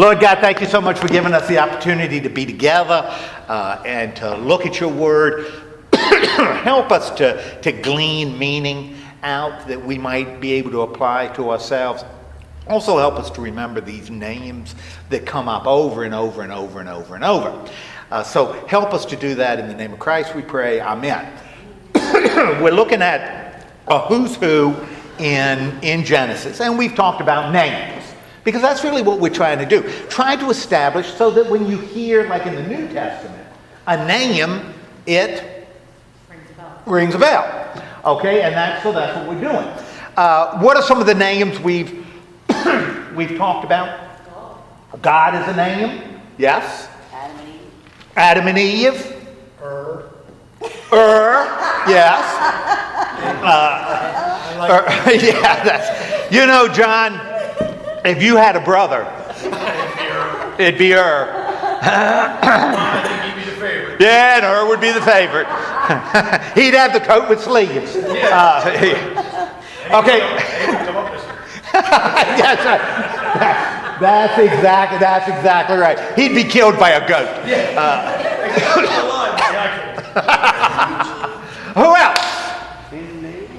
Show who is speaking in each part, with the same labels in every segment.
Speaker 1: Lord God, thank you so much for giving us the opportunity to be together and to look at your word. Help us to glean meaning out that we might be able to apply to ourselves. Also help us to remember these names that come up over and over and over and over and over. So help us to do that in the name of Christ, we pray. Amen. We're looking at a who's who in Genesis, and we've talked about names. Because that's really what we're trying to do. Try to establish so that when you hear, like in the New Testament, a name, it rings a bell. Okay, and that's what we're doing. What are some of the names we've talked about? God is a name. Yes. Adam and Eve. Yes. Yeah, that's, you know, John, if you had a brother, it'd be Yeah, and would be the favorite. He'd have the coat with sleeves. Okay. That's exactly right. He'd be killed by a goat. Who else?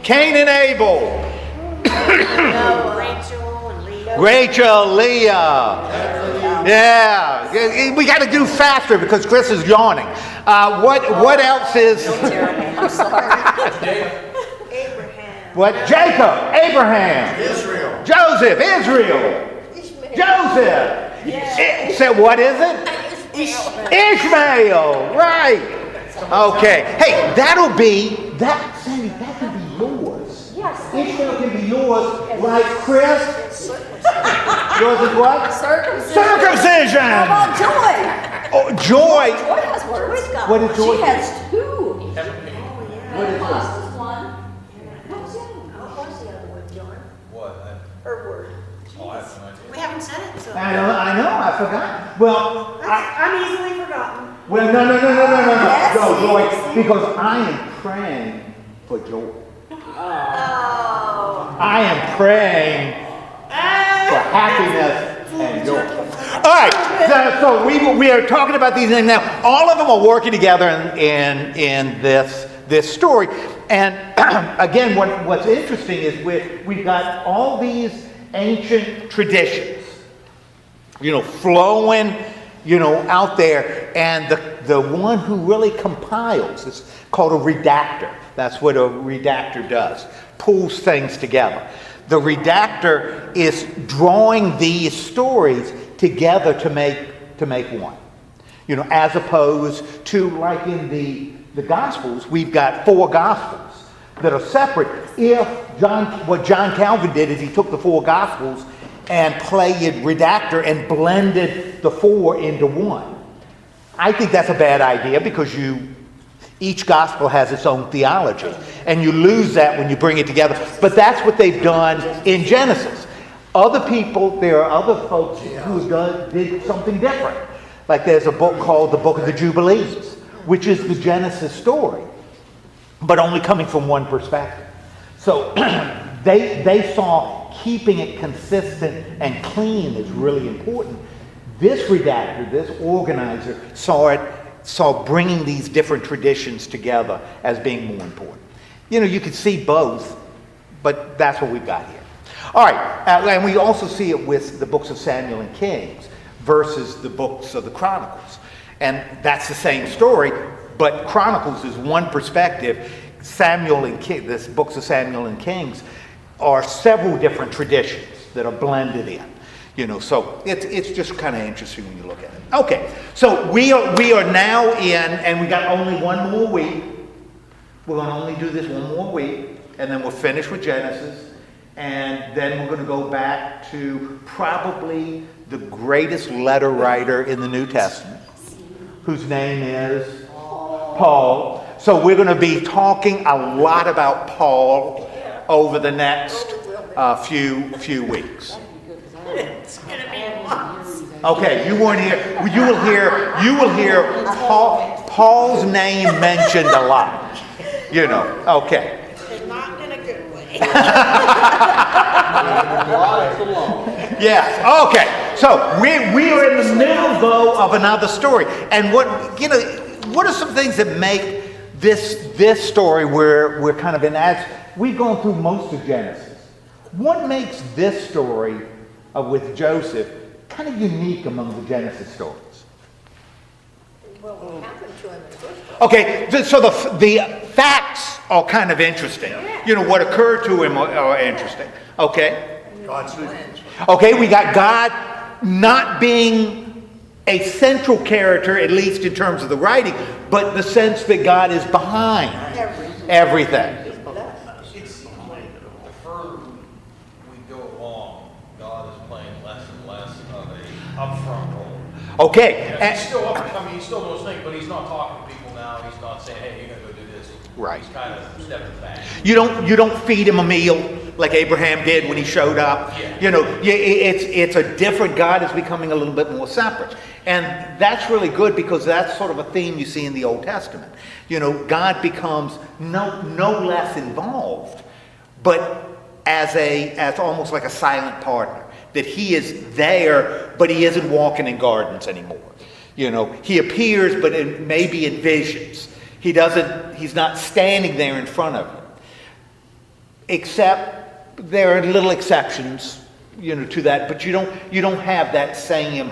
Speaker 1: Cain and Abel. Rachel, Leah. Yeah, we got to do faster because Chris is yawning. What else is?
Speaker 2: I'm sorry. Abraham.
Speaker 1: What? Jacob, Abraham,
Speaker 3: Israel,
Speaker 1: Joseph, Israel, Joseph. So what is it? Ishmael. Right. Okay. Hey, that'll be that. Sandy, that can be yours.
Speaker 2: Yes.
Speaker 1: Ishmael can be yours, right, Chris? Yours is what? Circumcision.
Speaker 2: How about Joy?
Speaker 1: Oh, joy.
Speaker 2: Joy has words.
Speaker 1: What is joy?
Speaker 2: She has two.
Speaker 1: What is
Speaker 2: Plus
Speaker 1: this?
Speaker 2: is one. What's the other one? What's the other one, John?
Speaker 3: what?
Speaker 2: Her word.
Speaker 3: Oh, I have no idea.
Speaker 4: We haven't said it, so.
Speaker 1: I know, I forgot. Well,
Speaker 4: I'm easily forgotten.
Speaker 1: no,
Speaker 2: Yes,
Speaker 1: joy,
Speaker 2: yes.
Speaker 1: because I am praying for joy.
Speaker 4: Oh.
Speaker 1: I am praying for happiness and joy. All right, so we are talking about these names now. All of them are working together in this story. And again, what's interesting is we've got all these ancient traditions, flowing, out there. And the one who really compiles is called a redactor. That's what a redactor does, pulls things together. The redactor is drawing these stories together to make one. As opposed to, like in the Gospels, we've got 4 Gospels that are separate. What John Calvin did is he took the 4 Gospels and played redactor and blended the 4 into one. I think that's a bad idea because each gospel has its own theology, and you lose that when you bring it together. But that's what they've done in Genesis. There are other folks who did something different. Like there's a book called the Book of the Jubilees, which is the Genesis story, but only coming from one perspective. So they saw keeping it consistent and clean is really important. This redactor, this organizer, saw bringing these different traditions together as being more important. You can see both, but that's what we've got here. All right, and we also see it with the books of Samuel and Kings versus the books of the Chronicles. And that's the same story, but Chronicles is one perspective. This books of Samuel and Kings are several different traditions that are blended in. So it's just kind of interesting when you look at it. Okay, so we are now in, and we got only one more week. We're going to only do this one more week, and then we'll finish with Genesis, and then we're going to go back to probably the greatest letter writer in the New Testament, whose name is Paul. So we're going to be talking a lot about Paul over the next few weeks.
Speaker 4: It's gonna be lots.
Speaker 1: Okay, you weren't here. You will hear Paul's name mentioned a lot. Okay.
Speaker 4: And not in a good way.
Speaker 1: Yes. Okay. so we are in the middle, though, of another story. And what are some things that make this story where we're kind of in, as we've gone through most of Genesis, what makes this story with Joseph kind of unique among the Genesis stories?
Speaker 2: Well, what happened to him in the first place?
Speaker 1: Okay, so the facts are kind of interesting. What occurred to him are interesting. Okay?
Speaker 3: God's plan.
Speaker 1: Okay, we got God not being a central character, at least in terms of the writing, but the sense that God is behind everything.
Speaker 3: It seems like the further we go along, God is playing less and less of a upfront role.
Speaker 1: Okay.
Speaker 3: He's still up and coming, he still knows things, but he's not talking to people now. He's not saying, hey, you're gonna go do this.
Speaker 1: Right.
Speaker 3: He's kind of stepping back.
Speaker 1: You don't feed him a meal like Abraham did when he showed up.
Speaker 3: Yeah.
Speaker 1: It's a different, God is becoming a little bit more separate. And that's really good because that's sort of a theme you see in the Old Testament. God becomes no less involved, but as almost like a silent partner. That he is there, but he isn't walking in gardens anymore. He appears, but maybe in visions. He's not standing there in front of him. Except there are little exceptions, to that, but you don't have that same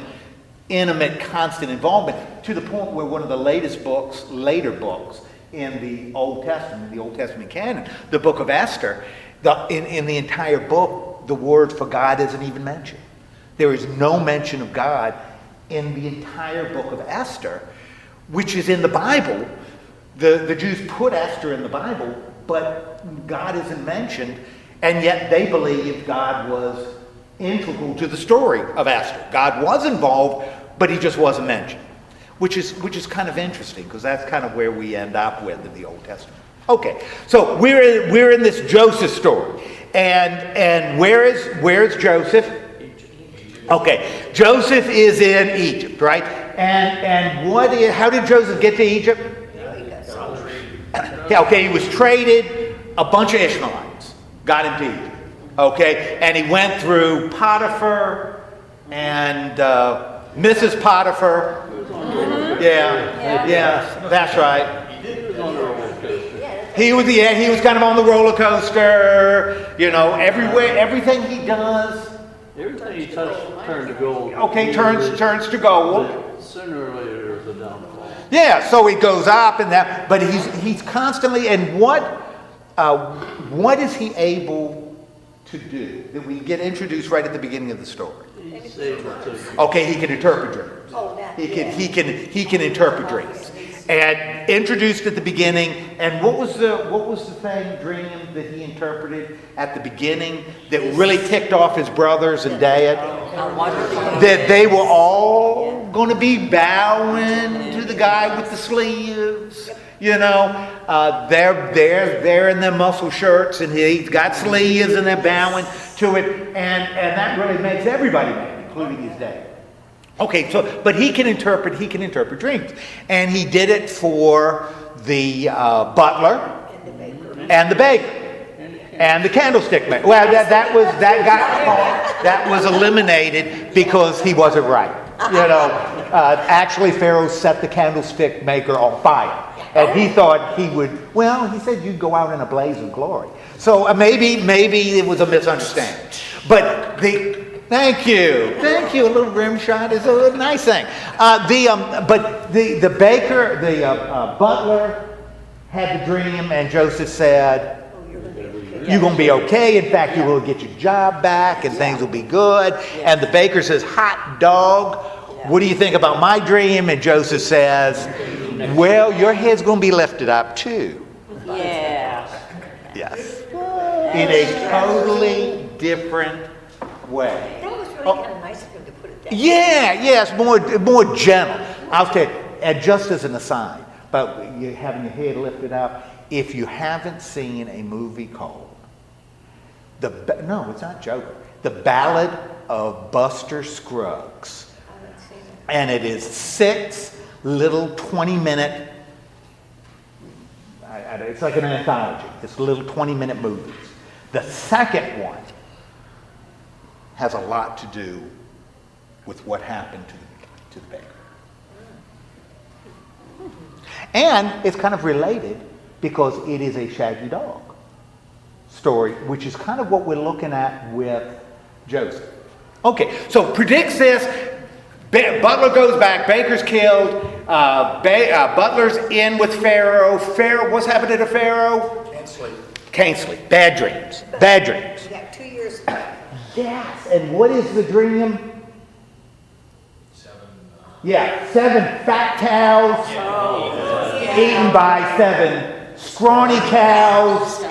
Speaker 1: intimate, constant involvement to the point where one of the later books in the Old Testament canon, the book of Esther, in the entire book, the word for God isn't even mentioned. There is no mention of God in the entire book of Esther, which is in the Bible. The Jews put Esther in the Bible, but God isn't mentioned, and yet they believed God was integral to the story of Esther. God was involved, but he just wasn't mentioned, which is kind of interesting because that's kind of where we end up with in the Old Testament. Okay, so we're in this Joseph story, and where is Joseph? Okay, Joseph is in Egypt, right? And how did Joseph get to Egypt? Yeah, okay, he was traded. A bunch of Ishmaelites got him to Egypt. Okay, and he went through Potiphar and Mrs. Potiphar. Yeah, that's right. He was kind of on the roller coaster. Everything he does.
Speaker 5: Everything he touched turned to gold.
Speaker 1: Okay, turns to gold.
Speaker 5: Sooner or later, there's a downfall.
Speaker 1: Yeah, so he goes up and that, but he's constantly. And what is he able to do? That we get introduced right at the beginning of the story.
Speaker 5: He's able to.
Speaker 1: Okay, he can interpret dreams.
Speaker 2: Oh, that.
Speaker 1: He can interpret dreams. And introduced at the beginning. And what was the dream that he interpreted at the beginning that really ticked off his brothers and dad? That they were all going to be bowing to the guy with the sleeves. They're in their muscle shirts and he's got sleeves and they're bowing to it. And that really makes everybody mad, including his dad. Okay, but he can interpret dreams. And he did it for the butler and the baker and the candlestick maker. Well, that was eliminated because he wasn't right. Actually Pharaoh set the candlestick maker on fire. And he thought he said you'd go out in a blaze of glory. So maybe it was a misunderstanding. But Thank you. A little rim shot is a nice thing. But the baker, the butler, had the dream, and Joseph said, "You're going to be okay. In fact, you will get your job back, and things will be good." And the baker says, "Hot dog, what do you think about my dream?" And Joseph says, "Well, your head's going to be lifted up too."
Speaker 6: Yeah.
Speaker 1: Yes. In a totally different way.
Speaker 2: That was really kind of nice of him to put it that way.
Speaker 1: Yeah, it's more gentle. I'll tell you, and just as an aside, but you having your head lifted up, if you haven't seen a movie called no, it's not Joker, The Ballad of Buster Scruggs,
Speaker 2: I haven't seen it.
Speaker 1: and it is 6 little 20-minute. It's like an anthology. It's little 20-minute movies. The second one has a lot to do with what happened to the baker. And it's kind of related because it is a shaggy dog story, which is kind of what we're looking at with Joseph. Okay, so predicts this. Butler goes back. Baker's killed. Butler's in with Pharaoh. Pharaoh, what's happening to Pharaoh? Can't sleep. Bad dreams. Bad dreams.
Speaker 2: You got 2 years.
Speaker 1: Yes. And what is the dream?
Speaker 3: 7.
Speaker 1: Yeah, 7 fat cows eaten by 7 scrawny cows.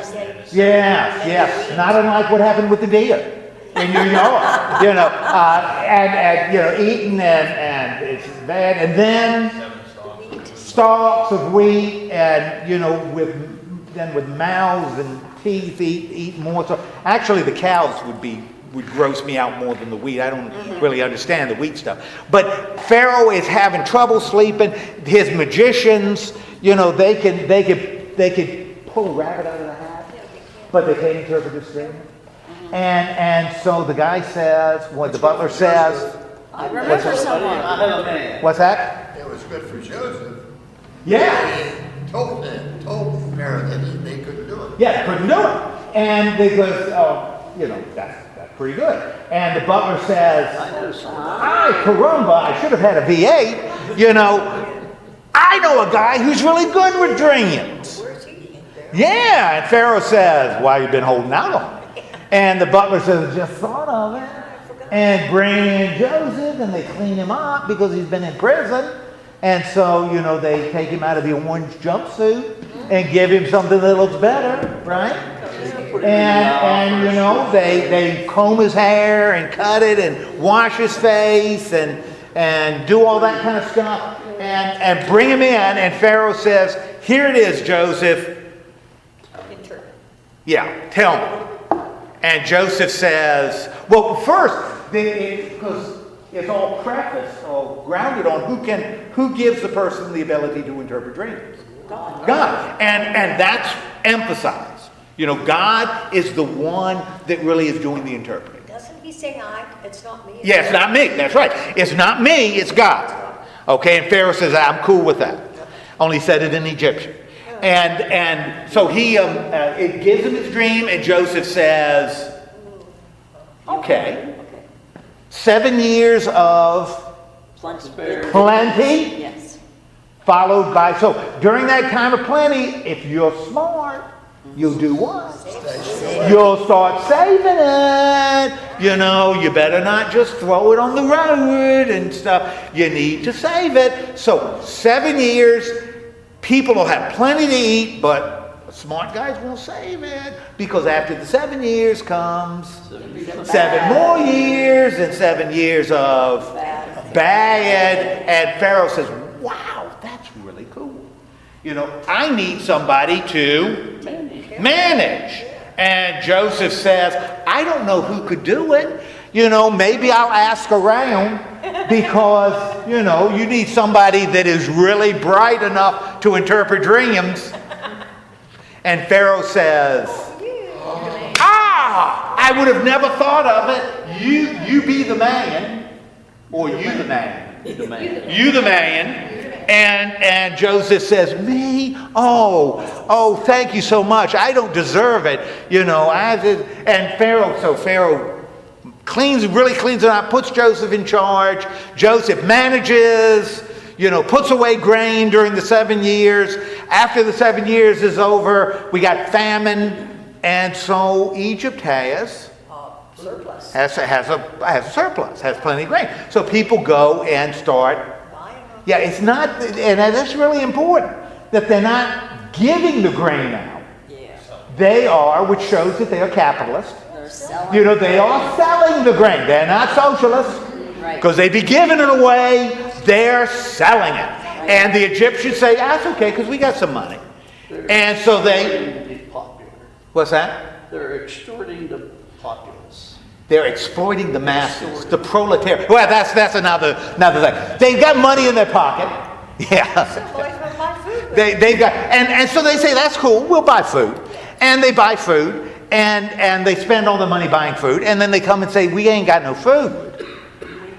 Speaker 1: Yes. Not unlike what happened with the deer in New York. And eaten and it's bad. And then
Speaker 3: 7 stalks.
Speaker 1: stalks of wheat and with mouths and teeth eat more. So actually the cows would gross me out more than the wheat. I don't really understand the wheat stuff. But Pharaoh is having trouble sleeping. His magicians, they could pull a rabbit out of the hat, but they can't interpret this dream. And so the guy says, the butler says,
Speaker 2: I remember someone.
Speaker 5: I have a man.
Speaker 1: what's that?
Speaker 6: It was good for Joseph.
Speaker 1: Yeah.
Speaker 6: He told Pharaoh that they couldn't do it.
Speaker 1: Yeah, couldn't do it. And because, that's pretty good. And the butler says,
Speaker 5: I know someone.
Speaker 1: "Ay, caramba, I should have had a V8. I know a guy who's really good with dreams."
Speaker 2: Where's he?
Speaker 1: Yeah, and Pharaoh says, "Why you been holding out on me?" And the butler says, "Just thought of it." And bring in Joseph, and they clean him up because he's been in prison. And so, they take him out of the orange jumpsuit and give him something that looks better, right? And they comb his hair and cut it and wash his face and do all that kind of stuff and bring him in. And Pharaoh says, "Here it is, Joseph."
Speaker 2: Interpret.
Speaker 1: Yeah, tell me. And Joseph says, well, first, because it's all prefaced, all grounded on who gives the person the ability to interpret dreams? God. And that's emphasized. God is the one that really is doing the interpreting.
Speaker 2: Doesn't he say it's not me?
Speaker 1: Yeah, it's not me. That's right. It's not me, it's God. Okay, and Pharaoh says, I'm cool with that. Only said it in Egyptian. And so he it gives him his dream, and Joseph says, okay. 7 years of plenty,
Speaker 7: Yes.
Speaker 1: followed by, so during that time of plenty, if you're smart, you'll do what? You'll start saving it. You better not just throw it on the road and stuff. You need to save it. So 7 years, people will have plenty to eat, but smart guys will save it, because after the 7 years comes 7 more years and 7 years of bad. And Pharaoh says, wow, that's really cool. I need somebody to manage. And Joseph says, I don't know who could do it. Maybe I'll ask around, because, you need somebody that is really bright enough to interpret dreams. And Pharaoh says, I would have never thought of it. You be the man, or you the man. You the man. And Joseph says, me? Oh, thank you so much. I don't deserve it. And Pharaoh really cleans it up, puts Joseph in charge. Joseph manages, puts away grain during the 7 years. After the 7 years is over, we got famine. And so Egypt has
Speaker 2: Surplus.
Speaker 1: a surplus, has plenty of grain. So people go and start. Yeah, it's not, and that's really important, that they're not giving the grain out.
Speaker 7: Yeah.
Speaker 1: They are, which shows that they are capitalists.
Speaker 7: They're selling.
Speaker 1: They are selling the grain. They're not socialists,
Speaker 7: Right.
Speaker 1: because they'd be giving it away. They're selling it. And the Egyptians say, that's okay, because we got some money. And so they,
Speaker 5: The popular.
Speaker 1: what's that?
Speaker 5: They're extorting the populace.
Speaker 1: They're exploiting the masses, the proletariat. Well, that's another thing. They've got money in their pocket. Yeah. They've got, and so they say, that's cool, we'll buy food. And they buy food, and they spend all the money buying food, and then they come and say, we ain't got no food.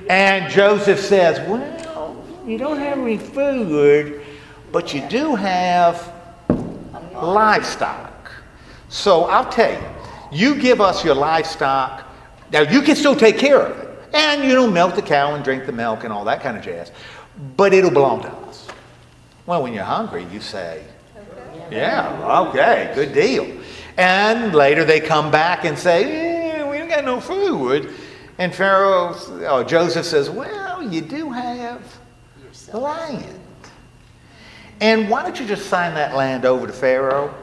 Speaker 1: And Joseph says, well, you don't have any food, but you do have livestock. So I'll tell you, you give us your livestock. Now, you can still take care of it. And, milk the cow and drink the milk and all that kind of jazz. But it'll belong to us. Well, when you're hungry, you say, yeah, okay, good deal. And later they come back and say, we ain't got no food. And Joseph says, well, you do have land. And why don't you just sign that land over to Pharaoh?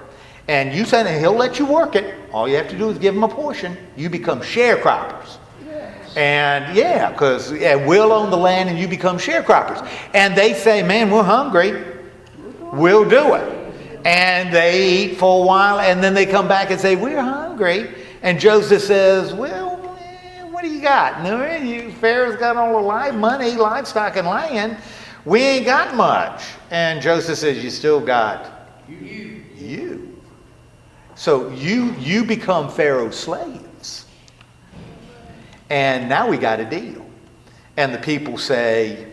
Speaker 1: And you sign it, he'll let you work it. All you have to do is give him a portion. You become sharecroppers. Yes. And because we'll own the land and you become sharecroppers. And they say, man, we're hungry. We'll do it. And they eat for a while, and then they come back and say, we're hungry. And Joseph says, well, what do you got? No, Pharaoh's got all the money, livestock, and land. We ain't got much. And Joseph says, you still got you. So you become Pharaoh's slaves. And now we got a deal. And the people say,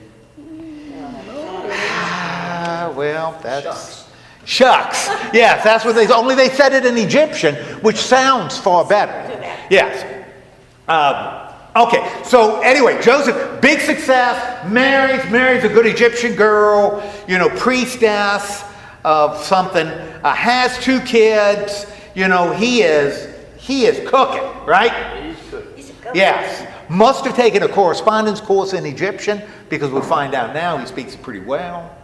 Speaker 1: well, that's... Shucks. Yes, that's what only they said it in Egyptian, which sounds far better. Yes. Okay, so anyway, Joseph, big success, marries a good Egyptian girl, priestess of something, has 2 kids, he is cooking, right?
Speaker 5: He's good.
Speaker 2: He's a governor.
Speaker 1: Yes. Must have taken a correspondence course in Egyptian, because we'll find out now he speaks it pretty well.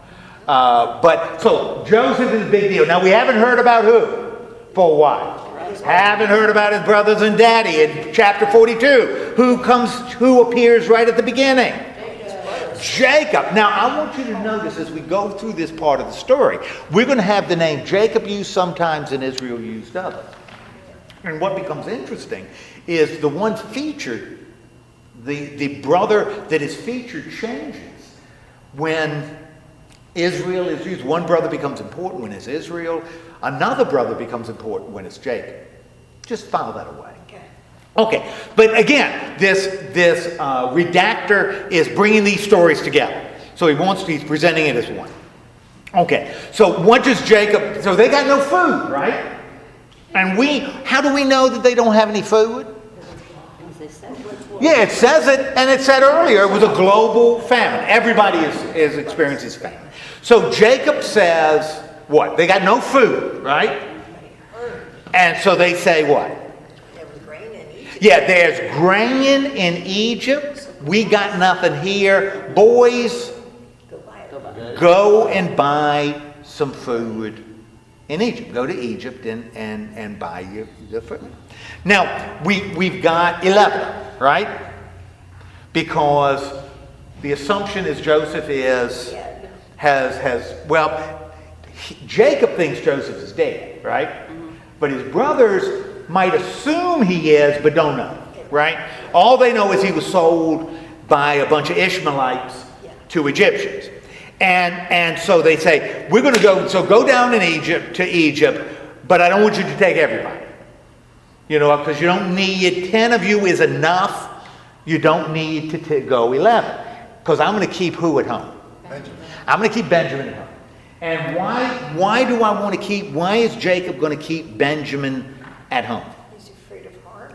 Speaker 1: But so Joseph is a big deal. Now we haven't heard about who for a while. Haven't heard about his brothers and daddy in chapter 42. Who appears right at the beginning? Jacob. Now I want you to notice as we go through this part of the story, we're going to have the name Jacob used sometimes and Israel used others. And what becomes interesting is the one featured, the brother that is featured changes when Israel is used. One brother becomes important when it's Israel. Another brother becomes important when it's Jacob. Just file that away. Okay. But again, this redactor is bringing these stories together. So he's presenting it as one. Okay. So what does Jacob... So they got no food, right? And how do we know that they don't have any food? Yeah, it says it, and it said earlier it was a global famine. Everybody is experiencing famine. So Jacob says, what? They got no food, right? And so they say what?
Speaker 2: There was grain in Egypt.
Speaker 1: Yeah, there's grain in Egypt. We got nothing here. Boys,
Speaker 2: Go buy it.
Speaker 1: go and buy some food in Egypt. Go to Egypt and buy your food. Now, we've got 11, right? Because the assumption is Joseph Jacob thinks Joseph is dead, right? Mm-hmm. But his brothers might assume he is, but don't know, right? All they know is he was sold by a bunch of Ishmaelites to Egyptians. And so they say, we're going to go down to Egypt, but I don't want you to take everybody. Because you don't need, 10 of you is enough. You don't need to go 11. Because I'm going to keep who at home?
Speaker 6: Benjamin.
Speaker 1: I'm going to keep Benjamin at home. And why is Jacob going to keep Benjamin at home?
Speaker 2: He's afraid of harm.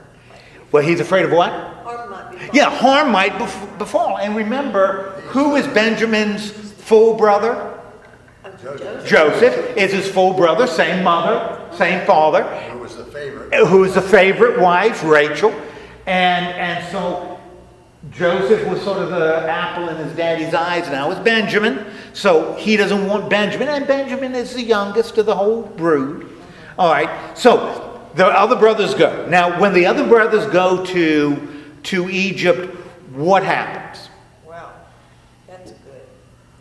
Speaker 1: Well, he's afraid of what?
Speaker 2: Harm might be.
Speaker 1: Yeah, harm might befall. And remember, who is Benjamin's full brother? Joseph is his full brother, same mother, same father.
Speaker 6: Who was the favorite?
Speaker 1: Who is the favorite wife, Rachel. And so Joseph was sort of the apple in his daddy's eyes. Now it's Benjamin. So he doesn't want Benjamin. And Benjamin is the youngest of the whole brood. All right. So the other brothers go. Now, when the other brothers go to Egypt, what happens?
Speaker 2: Wow, that's good.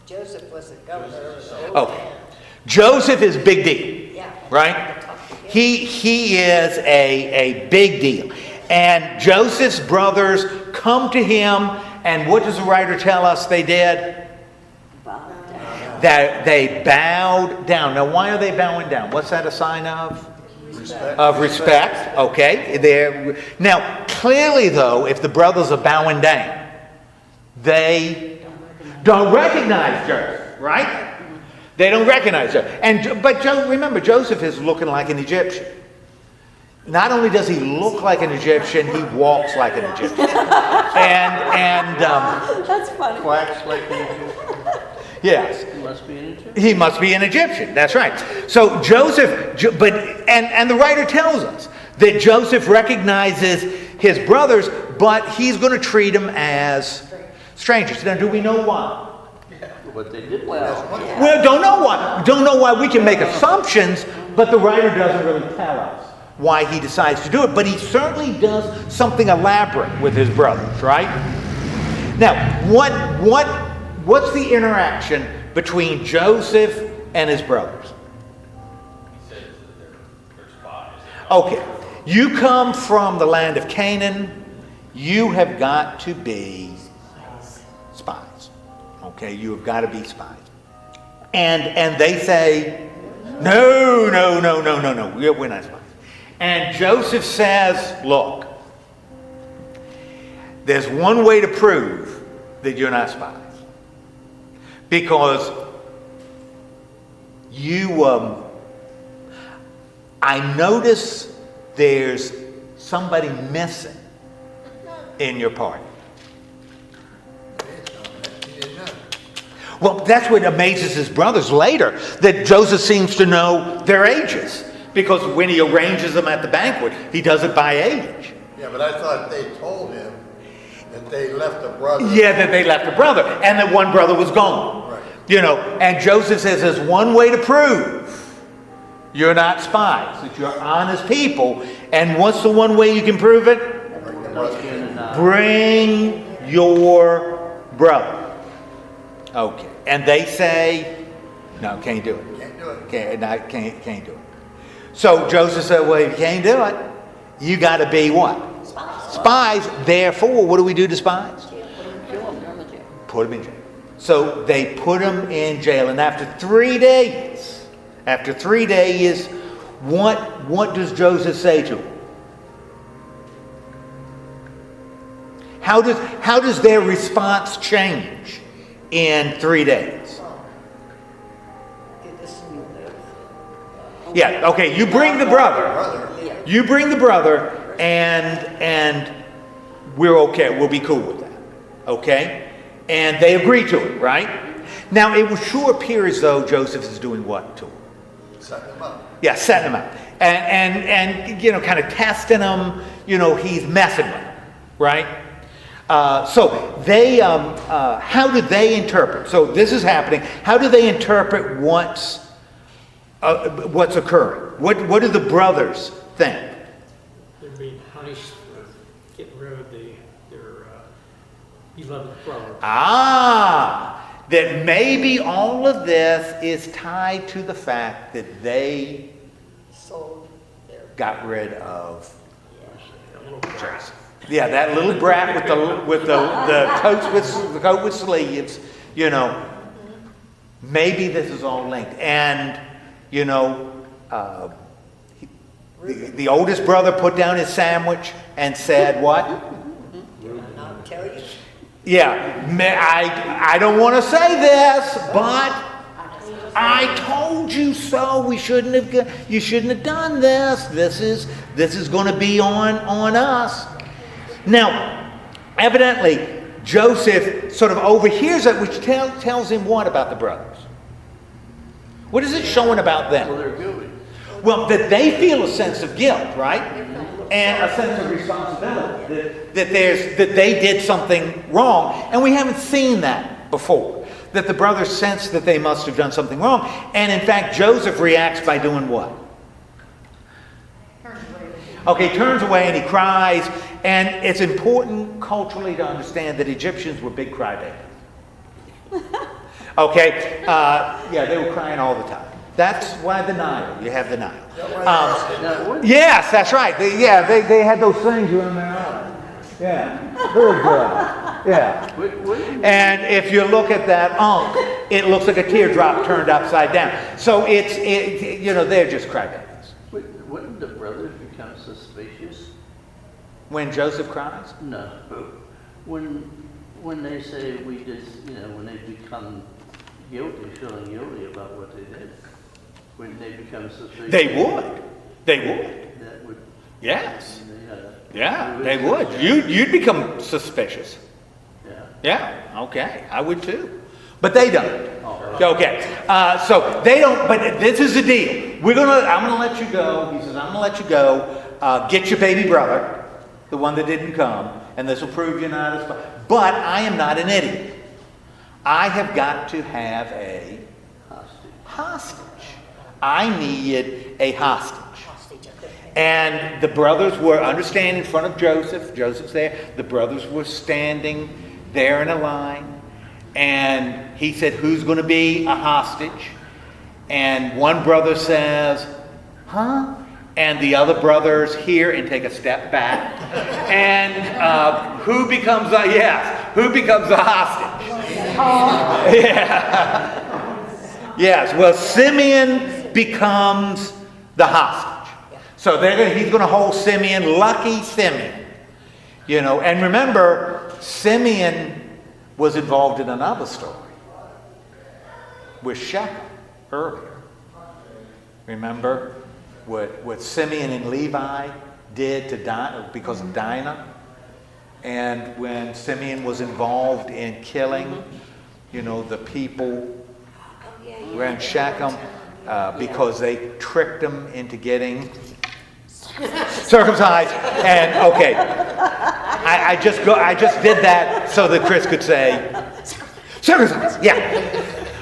Speaker 2: Joseph was the governor of the whole
Speaker 1: Oh,
Speaker 2: land.
Speaker 1: Joseph is big deal.
Speaker 2: Yeah.
Speaker 1: Right? He is a big deal. And Joseph's brothers come to him, and what does the writer tell us they did? That they bowed down. Now, why are they bowing down? What's that a sign of?
Speaker 6: Respect.
Speaker 1: Of respect. Okay. Now, clearly, though, if the brothers are bowing down, They don't recognize Joseph, right? They don't recognize Joseph. But remember, Joseph is looking like an Egyptian. Not only does he look like an Egyptian, he walks like an Egyptian.
Speaker 2: That's funny.
Speaker 5: Quacks like an Egyptian.
Speaker 1: Yes.
Speaker 5: He must be an Egyptian.
Speaker 1: He must be an Egyptian. That's right. So Joseph, and the writer tells us that Joseph recognizes his brothers, but he's going to treat them as strangers. Now, do we know why?
Speaker 5: But they did well.
Speaker 1: Well, don't know why. Don't know why. We can make assumptions, but the writer doesn't really tell us why he decides to do it. But he certainly does something elaborate with his brothers, right? Now, what's the interaction between Joseph and his brothers?
Speaker 3: He says that they're spies.
Speaker 1: Okay, you come from the land of Canaan. You have got to be spies. Okay, you have got to be spies. And they say, no, we're not spies. And Joseph says, look, there's one way to prove that you're not spies. Because I notice there's somebody missing in your party.
Speaker 6: He didn't know.
Speaker 1: Well, that's what amazes his brothers later, that Joseph seems to know their ages. Because when he arranges them at the banquet, he does it by age.
Speaker 6: Yeah, but I thought they told him that they left a brother.
Speaker 1: Yeah, that they left a brother, and that one brother was gone.
Speaker 6: Right.
Speaker 1: You know, and Joseph says there's one way to prove you're not spies, that you're honest people. And what's the one way you can prove it?
Speaker 6: Bring the brother.
Speaker 1: Bring your brother. Okay. And they say, no, can't do it.
Speaker 6: Can't do it.
Speaker 1: Can't do it. So Joseph said, well, if you can't do it, you got to be what? Spies. Therefore, what do we do to spies? Put them in jail. So they put him in jail. And after 3 days, what does Joseph say to him? How does their response change in 3 days? Yeah, okay, you bring the brother. You bring the brother, and we're okay. We'll be cool with that. Okay? And they agree to it, right? Now, it would sure appear as though Joseph is doing what to him?
Speaker 6: Setting him up.
Speaker 1: Yeah, setting them up. And you know, kind of testing them. You know, he's messing with them, right? So they, how do they interpret? So this is happening. How do they interpret what's occurring? What do the brothers think?
Speaker 7: They're being punished for getting rid of their beloved brother.
Speaker 1: That maybe all of this is tied to the fact that they
Speaker 2: Sold their.
Speaker 1: got rid of Joseph. Yeah, that little brat with the coat with sleeves. You know, maybe this is all linked. And you know, the oldest brother put down his sandwich and said, "What?"
Speaker 2: I'll tell you.
Speaker 1: Yeah, I don't want to say this, but I told you so. You shouldn't have done this. This is going to be on us. Now, evidently, Joseph sort of overhears it, which tells him what about the brothers? What is it showing about them?
Speaker 5: Well, they're guilty.
Speaker 1: Well, that they feel a sense of guilt, right? And a sense of responsibility. That they did something wrong. And we haven't seen that before. That the brothers sense that they must have done something wrong. And in fact, Joseph reacts by doing what? Okay, turns away and he cries. And it's important culturally to understand that Egyptians were big crybabies. Okay? Yeah, they were crying all the time. That's why the Nile. You have the Nile. Yes, that's right. They had those things around their eyes. Yeah, very good. Yeah. And if you look at that ankh, it looks like a teardrop turned upside down. So they're just crybabies.
Speaker 5: Wouldn't the brothers become suspicious?
Speaker 1: When Joseph cries?
Speaker 5: No. When When they say we did, when they become guilty, feeling guilty about what they did, when they become suspicious.
Speaker 1: They would. They would.
Speaker 5: That would,
Speaker 1: Yes.
Speaker 5: they,
Speaker 1: Yeah, they would. You'd become suspicious.
Speaker 5: yeah.
Speaker 1: Yeah, okay, I would too. But they don't.
Speaker 5: Oh.
Speaker 1: Okay, so they don't, but this is the deal. I'm gonna let you go. He says, I'm gonna let you go. Get your baby brother, the one that didn't come, and this will prove you're not as, but I am not an idiot. I have got to have a hostage. I need a hostage.
Speaker 2: Hostage, okay.
Speaker 1: And the brothers were, understand, in front of Joseph. Joseph's there. The brothers were standing there in a line. And he said, who's going to be a hostage? And one brother says, huh? And the other brothers hear and take a step back. And who becomes the hostage? Yeah. Yes, well, Simeon becomes the hostage. So he's going to hold Simeon, lucky Simeon. And remember, Simeon was involved in another story with Shechem earlier. Remember what Simeon and Levi did to because of Dinah? And when Simeon was involved in killing, the people around Shechem, because they tricked him into getting circumcised. And okay, I just did that so that Chris could say circumcised. Yeah.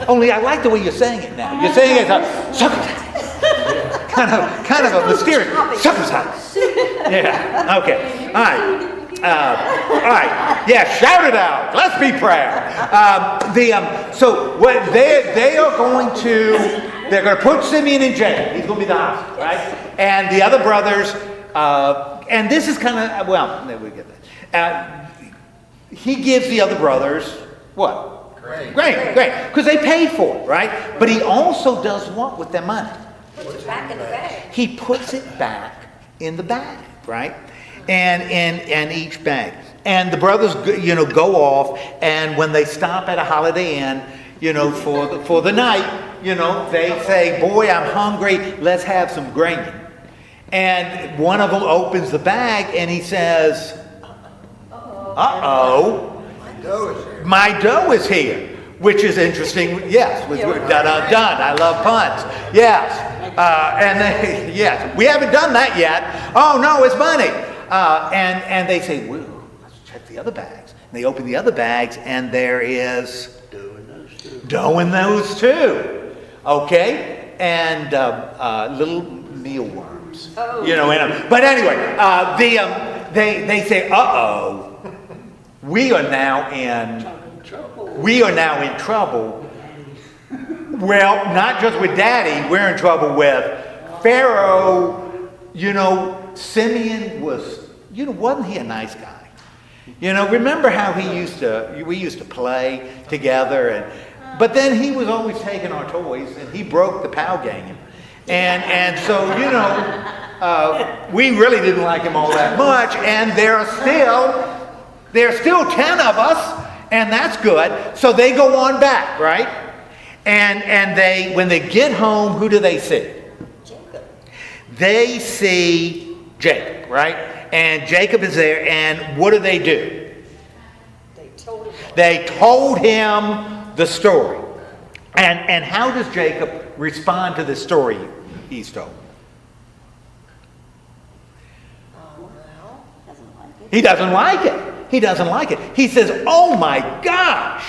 Speaker 1: Only I like the way you're saying it now. You're saying it as circumcised. kind of a mysterious circumcised. Yeah. Okay. All right. All right. Yeah. Shout it out. Let's be proud. So what they are going to, they're going to put Simeon in jail. He's going to be the hostage, right? And the other brothers, and this is kind of, well, we get that. He gives the other brothers what? Grain. Because they paid for it, right? But he also does what with their money?
Speaker 2: Puts it back in the bag.
Speaker 1: He puts it back in the bag, right? And each bag. And the brothers, go off, and when they stop at a Holiday Inn, for the night, they say, boy, I'm hungry, let's have some grain. And one of them opens the bag and he says, uh-oh, my dough is here. Which is interesting, yes, with done. I love puns. Yes. Yes, we haven't done that yet. Oh no, it's money. And they say, well, let's check the other bags. And they open the other bags and there is dough in those too. Okay? And little mealworms.
Speaker 2: Oh.
Speaker 1: In them. But anyway, they say, uh-oh, we are now in trouble. Well, not just with Daddy, we're in trouble with Pharaoh. Simeon was, wasn't he a nice guy? Remember how we used to play together, but then he was always taking our toys, and he broke the POW game. And so, we really didn't like him all that much, and there's still 10 of us, and that's good. So they go on back, right? And they, when they get home, who do they see?
Speaker 2: Jacob.
Speaker 1: They see Jacob, right? And Jacob is there, and what do? They told him the story. And how does Jacob respond to the story he's told? He doesn't like it. He says, oh my gosh.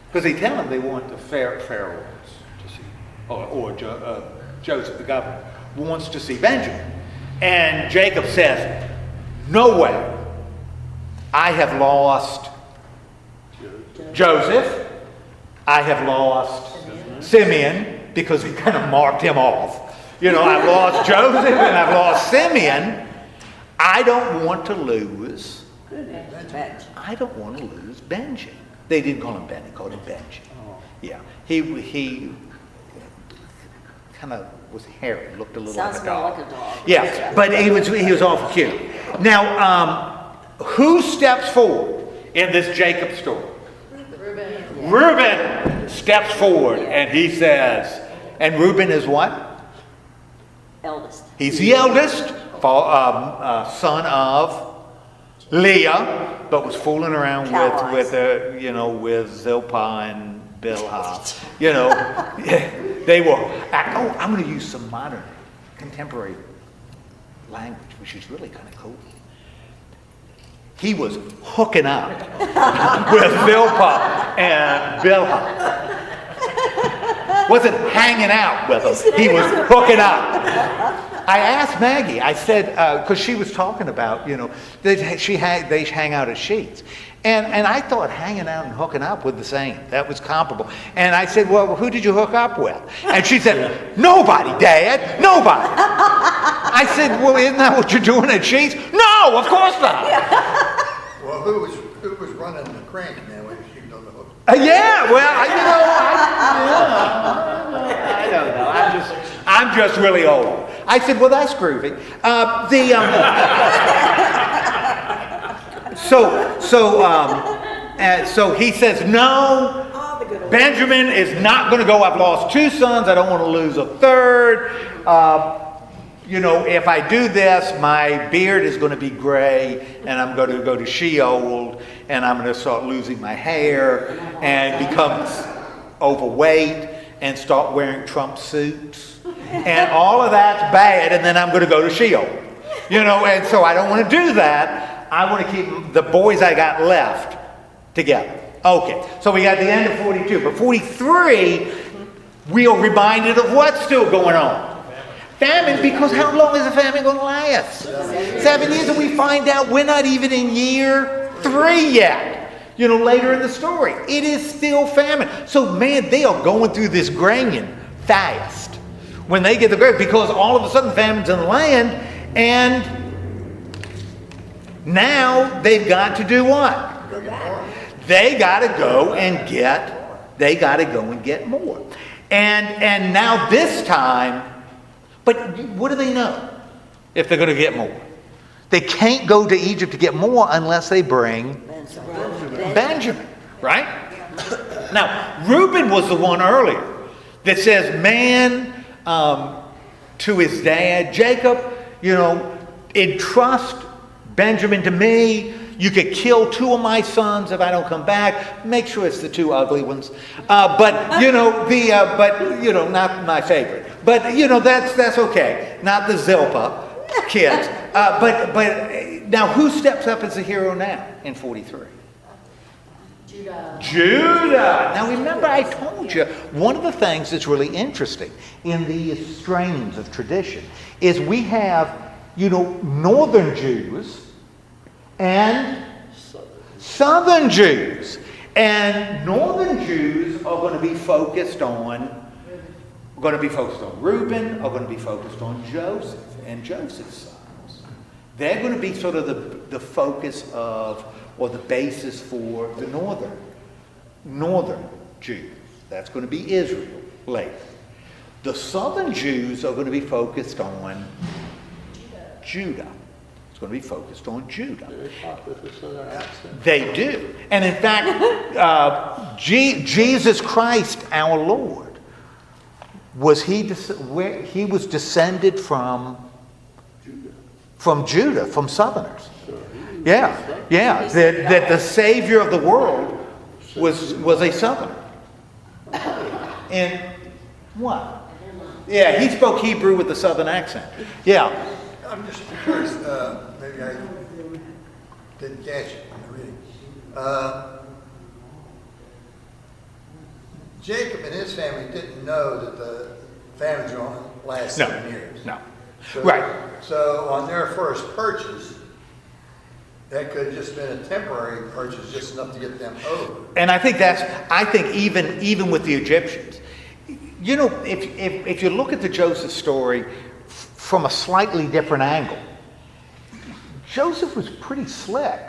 Speaker 1: Because they tell him they want the Pharaoh to see, or Joseph, the governor, wants to see Benjamin. And Jacob says, no way. I have lost Joseph. I have lost Simeon, because he kind of marked him off. I've lost Joseph and I've lost Simeon. I don't want to lose. I don't want to lose Benjamin. They didn't call him Ben. They called him Benjamin. Yeah, he kind of was hairy, looked a little
Speaker 8: Sounds
Speaker 1: like a dog.
Speaker 8: more like a dog.
Speaker 1: Yeah, but he was awful cute. Now, who steps forward in this Jacob story? Reuben steps forward and he says, and Reuben is what?
Speaker 8: Eldest.
Speaker 1: He's the eldest, son of Leah, but was fooling around with Zilpah and Bilhah. They were. Oh, I'm going to use some modern, contemporary language, which is really kind of cool. He was hooking up with Zilpah and Bilhah. Wasn't hanging out with them. He was hooking up. I asked Maggie, I said, because she was talking about, they hang out at Sheets. And I thought hanging out and hooking up were the same. That was comparable. And I said, well, who did you hook up with? And she said, nobody, Dad, nobody. I said, well, isn't that what you're doing at Sheets? No, of course not.
Speaker 6: Well, who was running the crank now when she was on the hook?
Speaker 1: Yeah, well, I don't know. I'm just really old. I said, well, that's groovy. So he says, no,
Speaker 4: Oh, the good old.
Speaker 1: Benjamin is not going to go. I've lost 2 sons. I don't want to lose a third. If I do this, my beard is going to be gray, and I'm going to go to Sheol, and I'm going to start losing my hair, and become overweight, and start wearing Trump suits. And all of that's bad, and then I'm going to go to Sheol. And so I don't want to do that. I want to keep the boys I got left together. Okay, so we got the end of 42. But 43, we are reminded of what's still going on. Famine, because how long is the famine going to last? 7 years, and we find out we're not even in year 3 yet. Later in the story. It is still famine. So, man, they are going through this grain fast when they get the grain, because all of a sudden famine's in the land, and now they've got to do what?
Speaker 6: Go get more.
Speaker 1: They got to go and get more. And now this time, but what do they know if they're going to get more? They can't go to Egypt to get more unless they bring Benjamin, right? Now, Reuben was the one earlier that says, man, to his dad, Jacob, entrust Benjamin to me. You could kill 2 of my sons if I don't come back. Make sure it's the 2 ugly ones. But not my favorite. But, that's okay. Not the Zilpah kids. But now who steps up as the hero now in 43? Judah. Now remember, I told you, one of the things that's really interesting in these strains of tradition is we have, northern Jews and southern Jews. And northern Jews are going to be focused on Reuben, are going to be focused on Joseph and Joseph's sons. They're going to be sort of the focus of, or the basis for the northern Jews. That's going to be Israel later. The southern Jews are going to be focused on Judah. It's going to be focused on Judah. They do. And in fact, Jesus Christ, our Lord, he was descended from Judah, from Southerners. Yeah. That the Savior of the world was a Southerner. And what? Yeah, he spoke Hebrew with a Southern accent. Yeah.
Speaker 6: I'm just curious, maybe I didn't catch it in the reading. Jacob and his family didn't know that the famine's going to last 7 years.
Speaker 1: No.
Speaker 6: So,
Speaker 1: Right.
Speaker 6: So on their first purchase, that could have just been a temporary purchase, just enough to get them over.
Speaker 1: And I think even with the Egyptians, if you look at the Joseph story from a slightly different angle, Joseph was pretty slick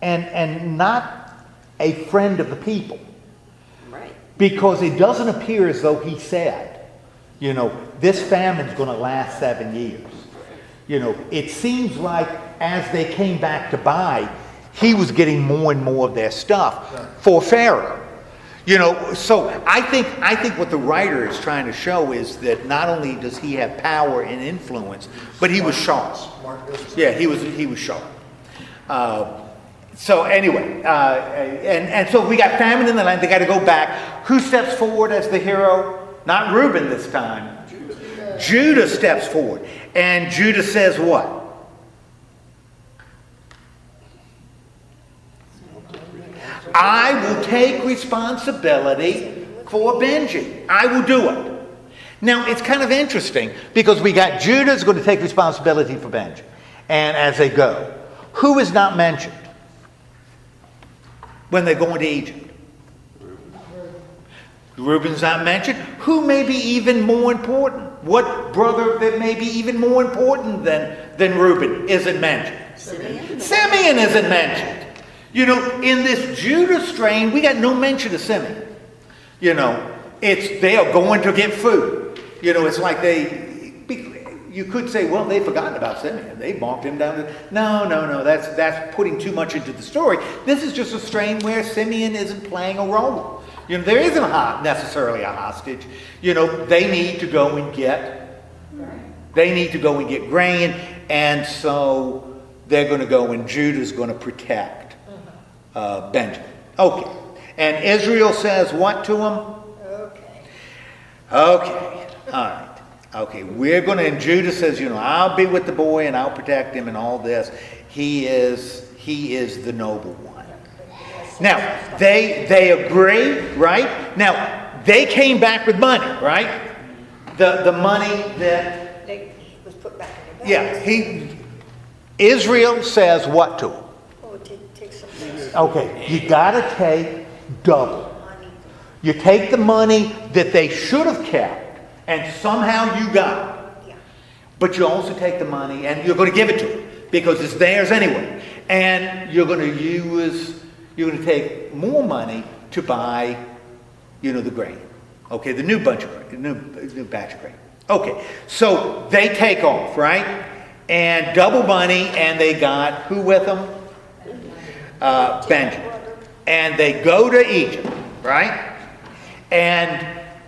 Speaker 1: and not a friend of the people.
Speaker 8: Right.
Speaker 1: Because it doesn't appear as though he said, this famine's going to last 7 years. It seems like as they came back to buy, he was getting more and more of their stuff for Pharaoh. So I think what the writer is trying to show is that not only does he have power and influence, but he was sharp.
Speaker 6: Smart business.
Speaker 1: Yeah, he was sharp. So anyway, and so we got famine in the land. They got to go back. Who steps forward as the hero? Not Reuben this time. Judah steps forward, and Judah says what? I will take responsibility for Benji. I will do it. Now, it's kind of interesting because we got Judah's going to take responsibility for Benji. And as they go, who is not mentioned when they go into Egypt? Reuben's not mentioned. Who may be even more important? What brother that may be even more important than Reuben isn't mentioned? Simeon isn't mentioned. In this Judah strain, we got no mention of Simeon. They are going to get food. It's like you could say, well, they've forgotten about Simeon. They marked him down. No. That's putting too much into the story. This is just a strain where Simeon isn't playing a role. There isn't necessarily a hostage. They need to go and get. They need to go and get grain, and so they're going to go, and Judah's going to protect Benjamin. Okay, and Israel says what to him? Okay, all right. Okay, we're going to, and Judah says, I'll be with the boy and I'll protect him and all this. He is the noble one. Now, they agree, right? Now, they came back with money, right? The money that...
Speaker 2: They was put back in the bag.
Speaker 1: Yeah, Israel says what to him?
Speaker 2: Oh, take some things.
Speaker 1: Okay, you got to take double.
Speaker 2: Money.
Speaker 1: You take the money that they should have kept and somehow you got.
Speaker 2: Yeah.
Speaker 1: But you also take the money and you're going to give it to them because it's theirs anyway. And you're going to take more money to buy, the grain. Okay, the new batch of grain. Okay, so they take off, right? And double money, and they got who with them? Benjamin. And they go to Egypt, right? And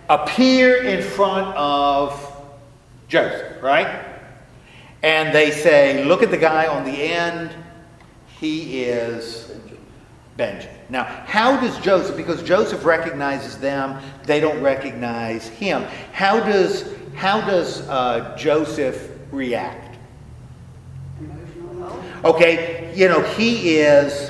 Speaker 1: appear in front of Joseph, right? And they say, look at the guy on the end. He is Benjamin. Now, how does Joseph, because Joseph recognizes them, they don't recognize him. How does Joseph react? Okay, he is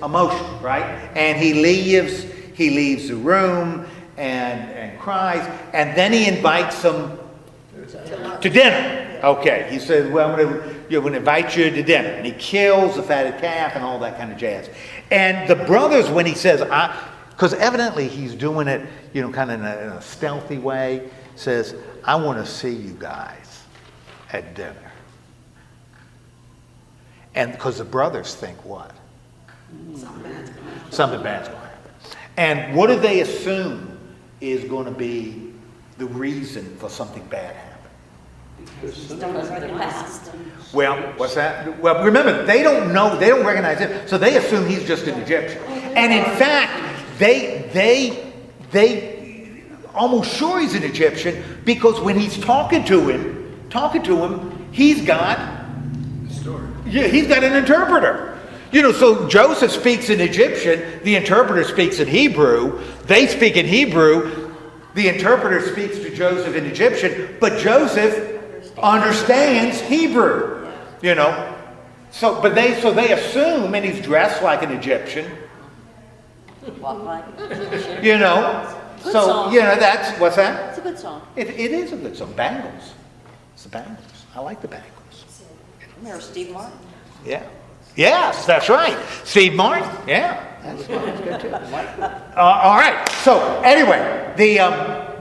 Speaker 1: emotional, right? And he leaves the room and cries, and then he invites them to dinner. Okay, he says, well, I'm going to invite you to dinner. And he kills the fatted calf and all that kind of jazz. And the brothers, when he says, because evidently he's doing it, kind of in a stealthy way, says, I want to see you guys at dinner. And because the brothers think what? Something bad's going to happen. And what do they assume is going to be the reason for something bad happening? Well, what's that? Well, remember, they don't know, they don't recognize him, so they assume he's just an Egyptian. And in fact, they almost sure he's an Egyptian because when he's talking to him, he's got an interpreter. So Joseph speaks in Egyptian, the interpreter speaks in Hebrew, they speak in Hebrew, the interpreter speaks to Joseph in Egyptian, but Joseph understands Hebrew, So they assume, and he's dressed like an Egyptian,
Speaker 8: Walk like
Speaker 1: So,
Speaker 8: song.
Speaker 1: that's, what's that?
Speaker 8: It's a good song.
Speaker 1: It is a good song. Bangles. It's the Bangles. I like the Bangles.
Speaker 8: Remember Steve Martin?
Speaker 1: Yeah. Yes, that's right. Steve Martin. Yeah. That's good too. All right. So anyway, they are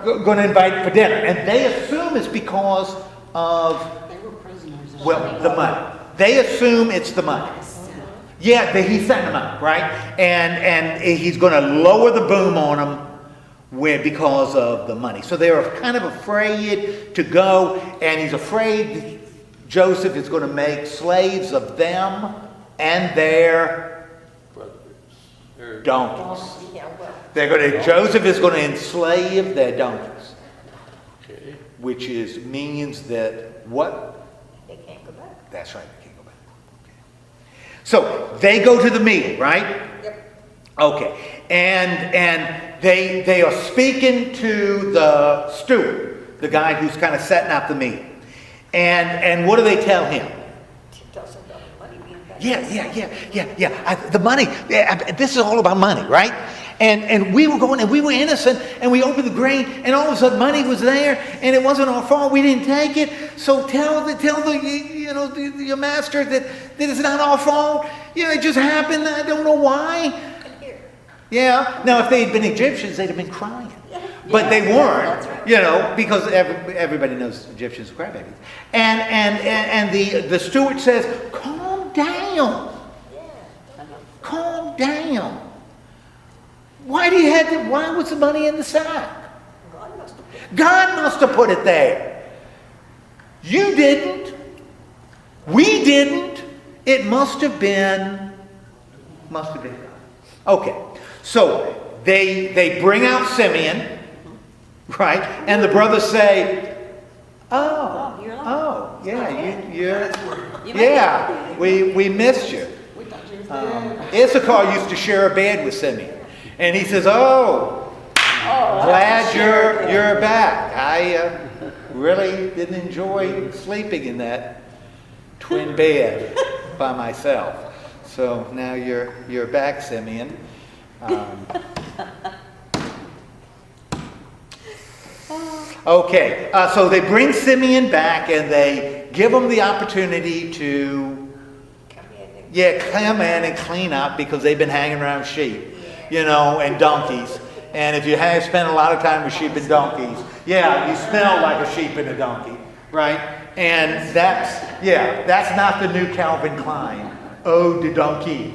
Speaker 1: going to invite for dinner, and they assume it's because of the money. They assume it's the money. Yeah, he's setting them up, right? And he's going to lower the boom on them because of the money. So they're kind of afraid to go, and he's afraid. Joseph is going to make slaves of them and their
Speaker 5: Brothers. Or-
Speaker 1: donkeys.
Speaker 2: Yeah, well,
Speaker 1: Joseph is going to enslave their donkeys,
Speaker 5: Okay.
Speaker 1: which means that what?
Speaker 2: they can't go back.
Speaker 1: That's right, they can't go back. Okay. So they go to the meal, right?
Speaker 2: Yep.
Speaker 1: Okay, and they are speaking to the steward, the guy who's kind of setting up the meal, and what do they tell him?
Speaker 2: She tells them about the money being back.
Speaker 1: Yeah. The money. This is all about money, right? And we were going, and we were innocent, and we opened the grain, and all of a sudden money was there, and it wasn't our fault. We didn't take it. So tell your master that it's not our fault. It just happened. I don't know why.
Speaker 2: And here,
Speaker 1: Yeah. Now, if they had been Egyptians, they'd have been crying. But they weren't,
Speaker 8: that's right.
Speaker 1: because everybody knows Egyptians are crybabies. And the steward says, calm down. Calm down. Why was the money in the sack? God must have put it there. You didn't. We didn't. It must have been God. Okay. So they bring out Simeon, right? And the brothers say,
Speaker 8: Oh, you're alive.
Speaker 1: we missed you. Issachar used to share a bed with Simeon. And he says, glad you're back. I really didn't enjoy sleeping in that twin bed by myself. So now you're back, Simeon. Okay, so they bring Simeon back and they give him the opportunity to come in and clean up because they've been hanging around sheep, and donkeys. And if you have spent a lot of time with sheep and donkeys, you smell like a sheep and a donkey, right? And that's not the new Calvin Klein, Eau de Donkey.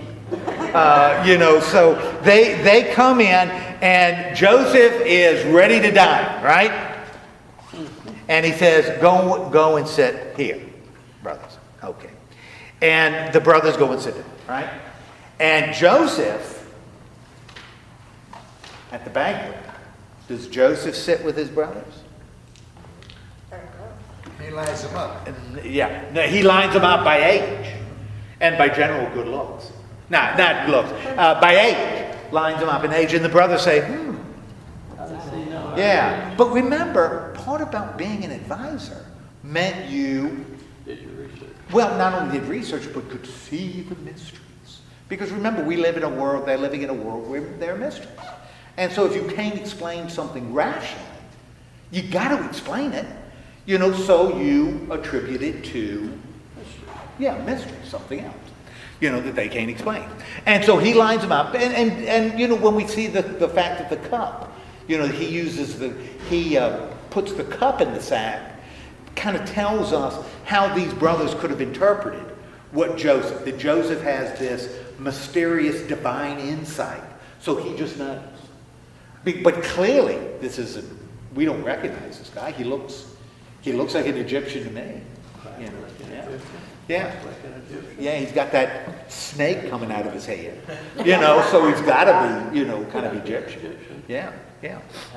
Speaker 1: So they come in and Joseph is ready to die, right? And he says, go and sit here, brothers. Okay. And the brothers go and sit there, right? And Joseph, at the banquet, does Joseph sit with his brothers?
Speaker 6: He lines them up.
Speaker 1: Yeah. No, he lines them up by age and by general good looks. Not looks. By age. Lines them up in age. And the brothers say, yeah. But remember, part about being an advisor meant you
Speaker 5: Did your research.
Speaker 1: well, not only did research, but could see the mysteries. Because remember, they're living in a world where there are mysteries. And so if you can't explain something rationally, you got to explain it. So you attribute it to, mystery, something else, that they can't explain. And so he lines them up. And when we see the fact that the cup, he puts the cup in the sack, kind of tells us how these brothers could have interpreted that Joseph has this mysterious divine insight. So he just knows. But clearly, we don't recognize this guy. He looks like an Egyptian to me. Yeah, he's got that snake coming out of his head. So he's got to be, kind of Egyptian. Yeah.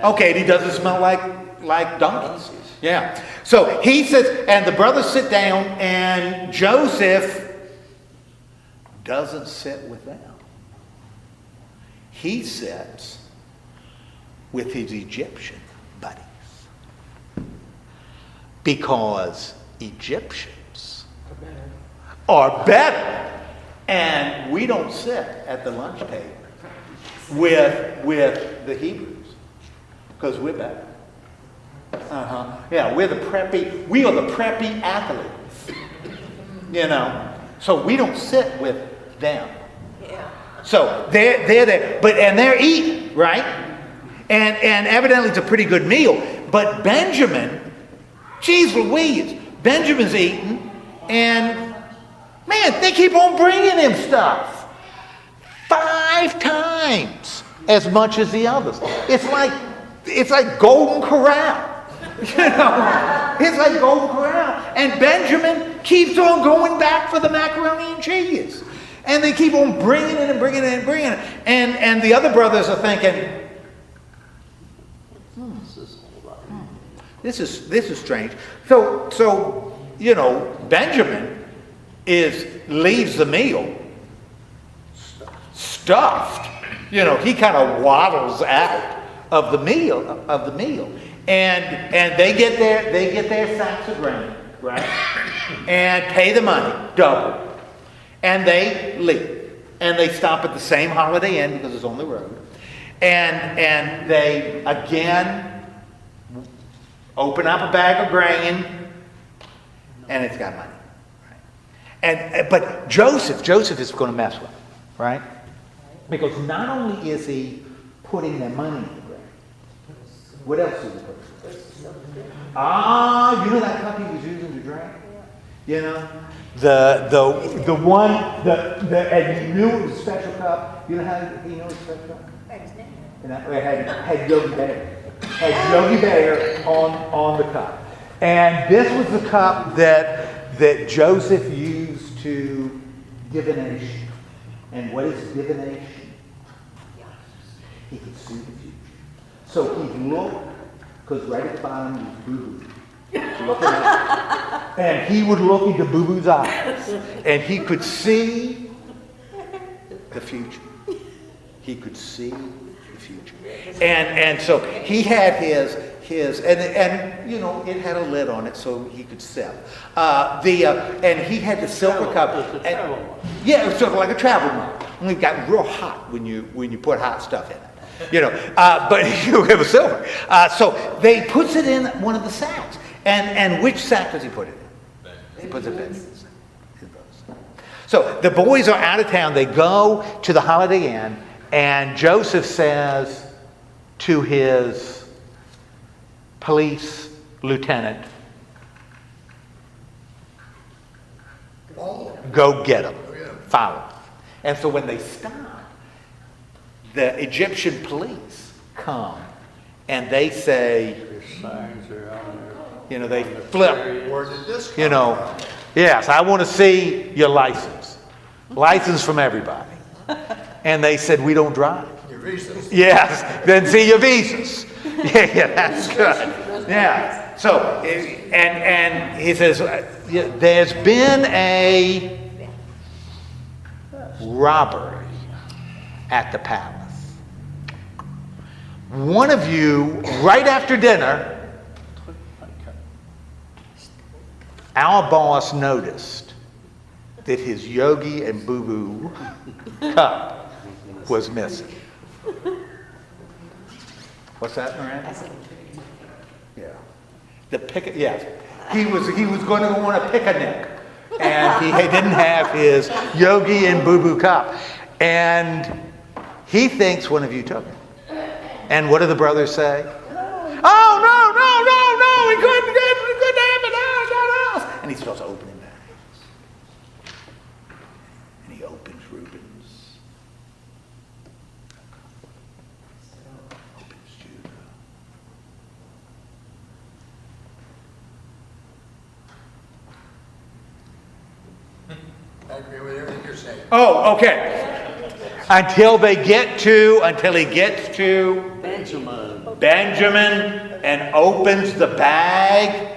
Speaker 1: Okay, and he doesn't smell like donkeys. Yeah. So he says, and the brothers sit down, and Joseph doesn't sit with them. He sits with his Egyptian buddies. Because Egyptians are better. And we don't sit at the lunch table with the Hebrews. Because we're better. Yeah, we are the preppy athletes. So we don't sit with them.
Speaker 2: Yeah.
Speaker 1: So they're there, and they're eating, right? And evidently it's a pretty good meal. But Benjamin, geez Louise, Benjamin's eating, and man, they keep on bringing him stuff. 5 times as much as the others. It's like Golden Corral. It's like Golden Corral. And Benjamin keeps on going back for the macaroni and cheese. And they keep on bringing it and bringing it and bringing it. And the other brothers are thinking,
Speaker 5: What's this all about?
Speaker 1: this is strange. So you know, Benjamin leaves the meal stuffed. You know, he kind of waddles out of the meal. And they get their sacks of grain, right? And pay the money, double. And they leave. And they stop at the same Holiday Inn because it's on the road. And they again open up a bag of grain, and it's got money. Right? But Joseph is going to mess with them, right? Because not only is he putting their money in the grain, what else is he putting? You know that cup he was using to drink? You know? The one, and you knew it was a special cup. You know how he knew it was a special cup? And it had Yogi Bear. Had Yogi Bear on the cup. And this was the cup that Joseph used to divination. And what is divination? He could see the future. So he'd look, because right at the bottom was Boo-Boo. Looking up. And he would look into Boo-Boo's eyes. And he could see the future. He could see the future. And so he had his and you know, it had a lid on it so he could sip. And he had the silver cup.
Speaker 5: It's a travel mug.
Speaker 1: Yeah, it was sort of like a travel mug. Only it got real hot when you put hot stuff in it. You know, but it was silver. So they puts it in one of the sacks. And which sack does he put it in? He puts it in. So the boys are out of town. They go to the Holiday Inn, and Joseph says to his police lieutenant, go get him. Follow him. And so when they stop, the Egyptian police come and they say,
Speaker 5: Their signs are on there.
Speaker 1: you know, they flip.
Speaker 6: Where did this come
Speaker 1: You know,
Speaker 6: from?
Speaker 1: yes, I want to see your license. License from everybody. And they said, we don't drive.
Speaker 6: Your visas.
Speaker 1: Yes, then see your visas. Yeah, that's good. Yeah. So, and he says, there's been a robbery at the palace. One of you, right after dinner, our boss noticed that his Yogi and Boo Boo cup was missing. What's that, Miranda? Yeah. Yes. He was going to go on a picnic, and he didn't have his Yogi and Boo Boo cup. And he thinks one of you took it. And what do the brothers say? Oh, no, we couldn't have it, no. And he starts opening bags. And he opens Reuben's. Opens Judah.
Speaker 6: I agree with everything you're saying.
Speaker 1: Oh, okay. Until he gets to Benjamin and opens the bag.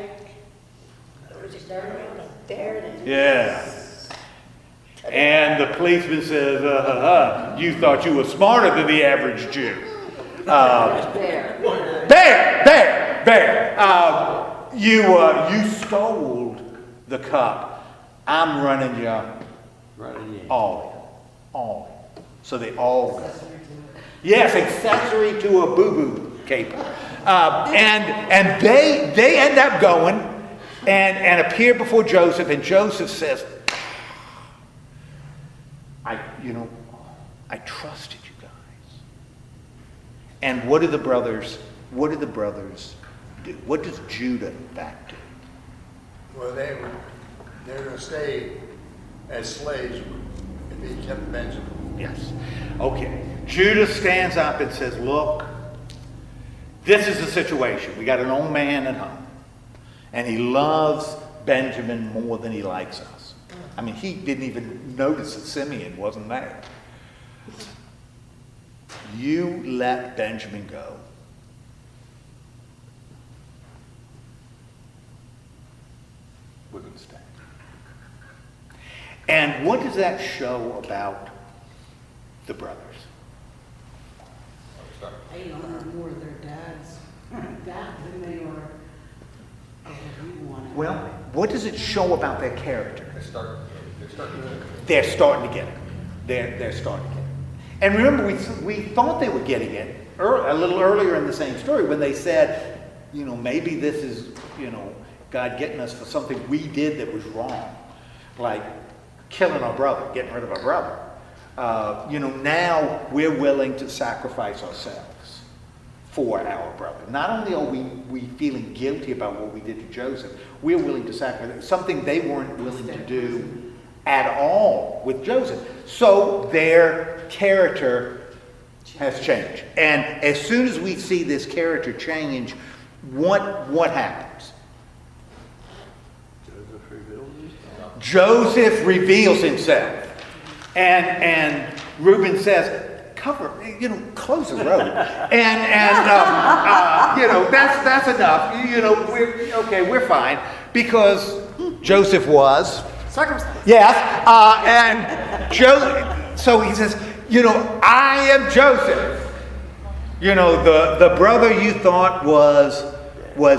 Speaker 2: There it is.
Speaker 1: Yeah. And the policeman says, you thought you were smarter than the average Jew. Bear. You stole the cup. I'm running you all. So they all. Yes, accessory to a boo-boo caper. And they end up going and appear before Joseph, and Joseph says, I trusted you guys. And what do the brothers do? What does Judah in fact do?
Speaker 6: Well, they're going to stay as slaves if he kept Benjamin.
Speaker 1: Yes. Okay. Judah stands up and says, look, this is the situation. We got an old man at home, and he loves Benjamin more than he likes us. I mean, he didn't even notice that Simeon wasn't there. You let Benjamin go. We're going to stay. And what does that show about the brothers?
Speaker 9: They are more their dad's dad than they are of what we wanted.
Speaker 1: Well, what does it show about their character?
Speaker 3: They're starting to get it.
Speaker 1: They're starting to get it. They're starting to get it. And remember, we thought they were getting it a little earlier in the same story when they said, you know, maybe this is, you know, God getting us for something we did that was wrong, like killing our brother, getting rid of our brother. You know, now we're willing to sacrifice ourselves for our brother. Not only are we feeling guilty about what we did to Joseph, we're willing to sacrifice something they weren't willing to do at all with Joseph. So their character has changed. And as soon as we see this character change, what happens? Joseph reveals himself. And Reuben says, close the road. That's enough. We're fine. Because Joseph was
Speaker 4: Circumcised.
Speaker 1: yes, and Joseph. So he says, I am Joseph. The brother you thought was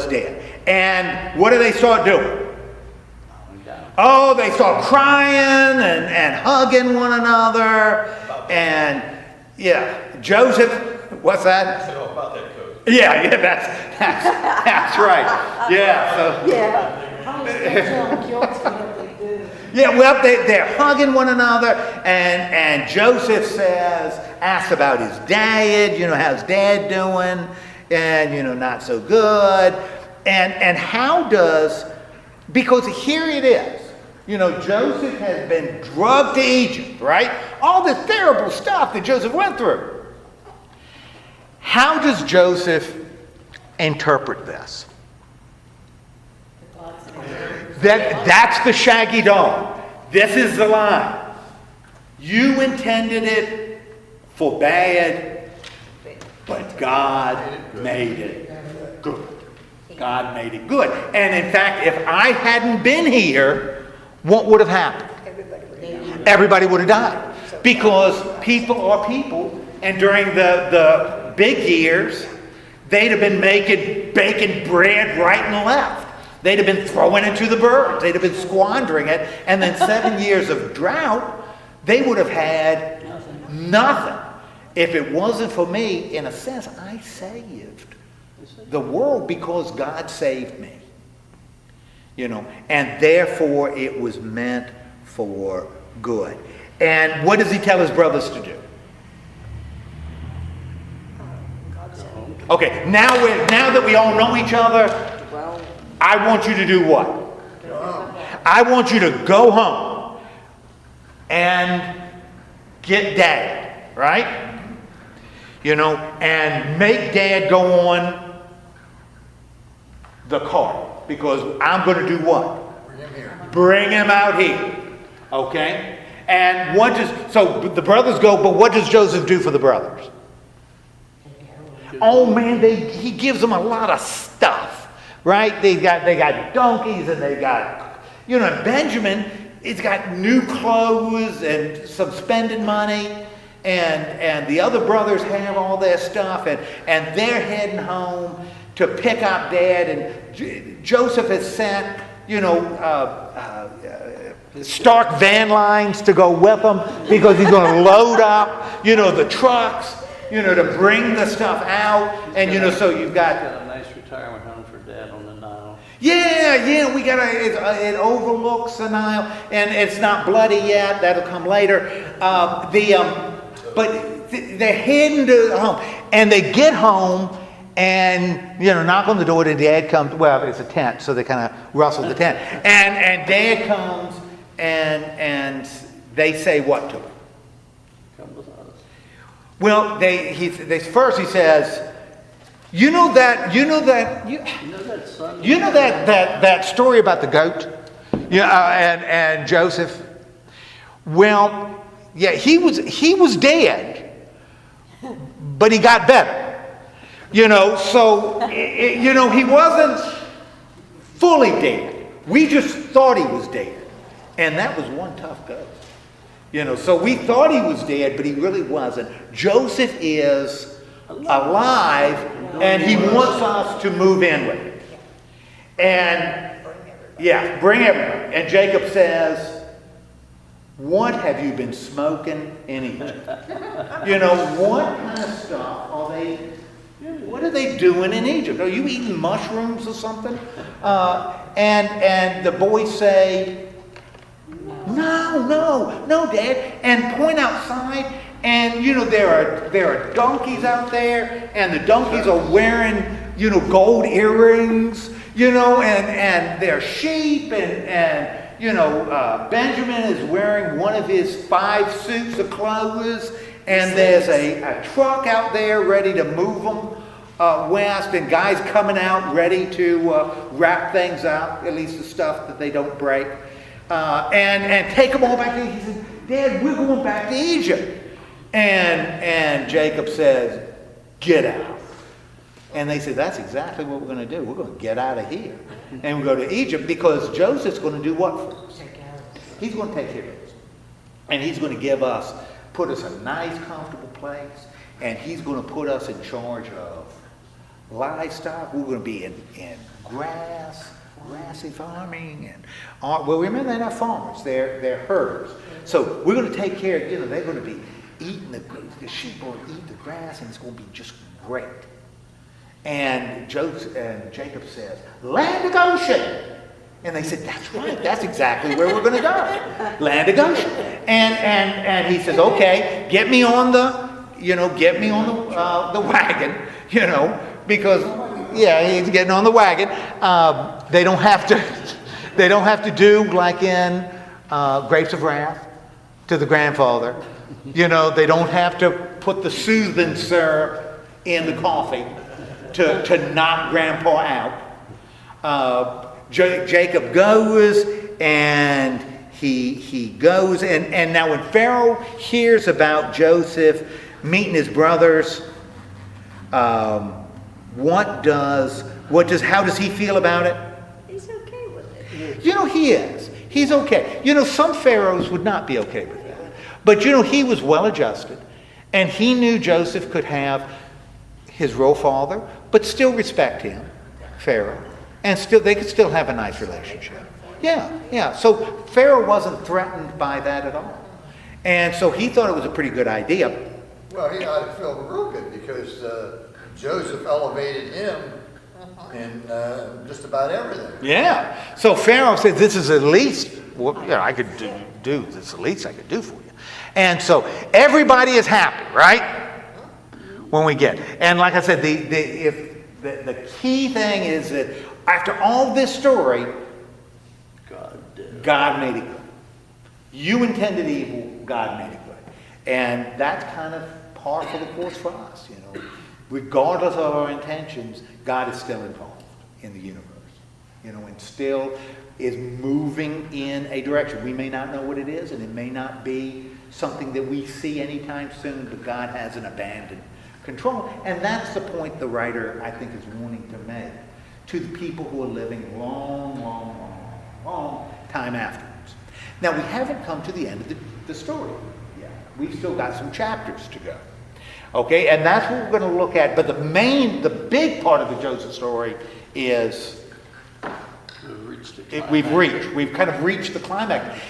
Speaker 1: dead. And what do they start doing? Oh, they start crying and hugging one another. And Joseph, what's that?
Speaker 3: I know about that code.
Speaker 1: Yeah, that's right. Yeah, so.
Speaker 9: How is that so guilty what they did?
Speaker 1: Yeah, well, they're hugging one another, and Joseph asks about his dad, how's dad doing? And, not so good. And how does, because here it is, Joseph has been drugged to Egypt, right? All this terrible stuff that Joseph went through. How does Joseph interpret this? That's the shaggy dog. This is the line. You intended it for bad, but God made it good. God made it good. And in fact, if I hadn't been here, what would have happened? Everybody would have died. Because people are people, and during the big years, they'd have been baking bread right and left. They'd have been throwing it to the birds. They'd have been squandering it. And then 7 years of drought, they would have had nothing. If it wasn't for me, in a sense, I saved the world because God saved me. And therefore it was meant for good. And what does he tell his brothers to do? Okay, now that we all know each other, I want you to do what? I want you to go home and get Dad, right? And make Dad go on the cart. Because I'm going to do what?
Speaker 6: Bring him here.
Speaker 1: Bring him out here. Okay? And so the brothers go, but what does Joseph do for the brothers? Oh man, he gives them a lot of stuff, right? They got donkeys and they got, Benjamin, he's got new clothes and some spending money, and the other brothers have all their stuff, and they're heading home to pick up Dad, and Joseph has sent, Stark van lines to go with him because he's going to load up, the trucks, to bring the stuff out, and so you've got
Speaker 5: a nice retirement home for Dad on the Nile.
Speaker 1: Yeah, we got it overlooks the Nile, and it's not bloody yet. That'll come later. But they're heading to home, and they get home. And, knock on the door, and Dad comes. Well, it's a tent, so they kind of rustle the tent. And Dad comes, and they say what to him?
Speaker 5: Come with us.
Speaker 1: Well, first he says, that
Speaker 5: son?
Speaker 1: that story about the goat? and Joseph, well, yeah, he was dead, but he got better. So, he wasn't fully dead. We just thought he was dead. And that was one tough go. So we thought he was dead, but he really wasn't. Joseph is alive, and he wants us to move in with him. And, yeah, bring everybody. And Jacob says, what have you been smoking in Egypt? What kind of stuff what are they doing in Egypt? Are you eating mushrooms or something? And the boys say, no, Dad. And point outside, and there are donkeys out there, and the donkeys are wearing gold earrings, and they're sheep, and Benjamin is wearing one of his 5 suits of clothes, and there's a truck out there ready to move them west, and guys coming out ready to wrap things up, at least the stuff that they don't break, and take them all back to Egypt. He says, Dad, we're going back to Egypt. And Jacob says, get out. And they say, that's exactly what we're going to do. We're going to get out of here. And we go to Egypt because Joseph's going to do what for us? He's going to take care of us. And he's going to put us a nice, comfortable place. And he's going to put us in charge of livestock. We're going to be in grassy farming. Well, remember, they're not farmers. They're herders. So we're going to take care of, they're going to be eating the sheep will eat the grass, and it's going to be just great. And Jacob says, land of Goshen. And they said, that's right. That's exactly where we're going to go. Land of Goshen. And he says, okay, get me on the wagon, because, yeah, he's getting on the wagon. They don't have to do like in Grapes of Wrath to the grandfather. They don't have to put the soothing syrup in the coffee to knock Grandpa out. Jacob goes, and he goes, and now when Pharaoh hears about Joseph meeting his brothers, how does he feel about it?
Speaker 2: He's okay with it.
Speaker 1: He is. He's okay. Some pharaohs would not be okay with that. But he was well adjusted, and he knew Joseph could have his real father, but still respect him, Pharaoh, and they could still have a nice relationship. Yeah. So Pharaoh wasn't threatened by that at all. And so he thought it was a pretty good idea.
Speaker 6: Well, he ought to feel real good because Joseph elevated him in just about everything.
Speaker 1: Yeah. So Pharaoh said, this is at least what I could do. This is the least I could do for you. And so everybody is happy, right? When we get. And like I said, the key thing is that after all this story, God made it good. You intended evil, God made it good. And that's kind of par for the course for us, Regardless of our intentions, God is still involved in the universe, and still is moving in a direction. We may not know what it is, and it may not be something that we see anytime soon, but God hasn't abandoned control. And that's the point the writer, I think, is wanting to make to the people who are living long time afterwards. Now, we haven't come to the end of the story yet. We've still got some chapters to go. Okay, and that's what we're going to look at. But the big part of the Joseph story is we've kind of reached the climax.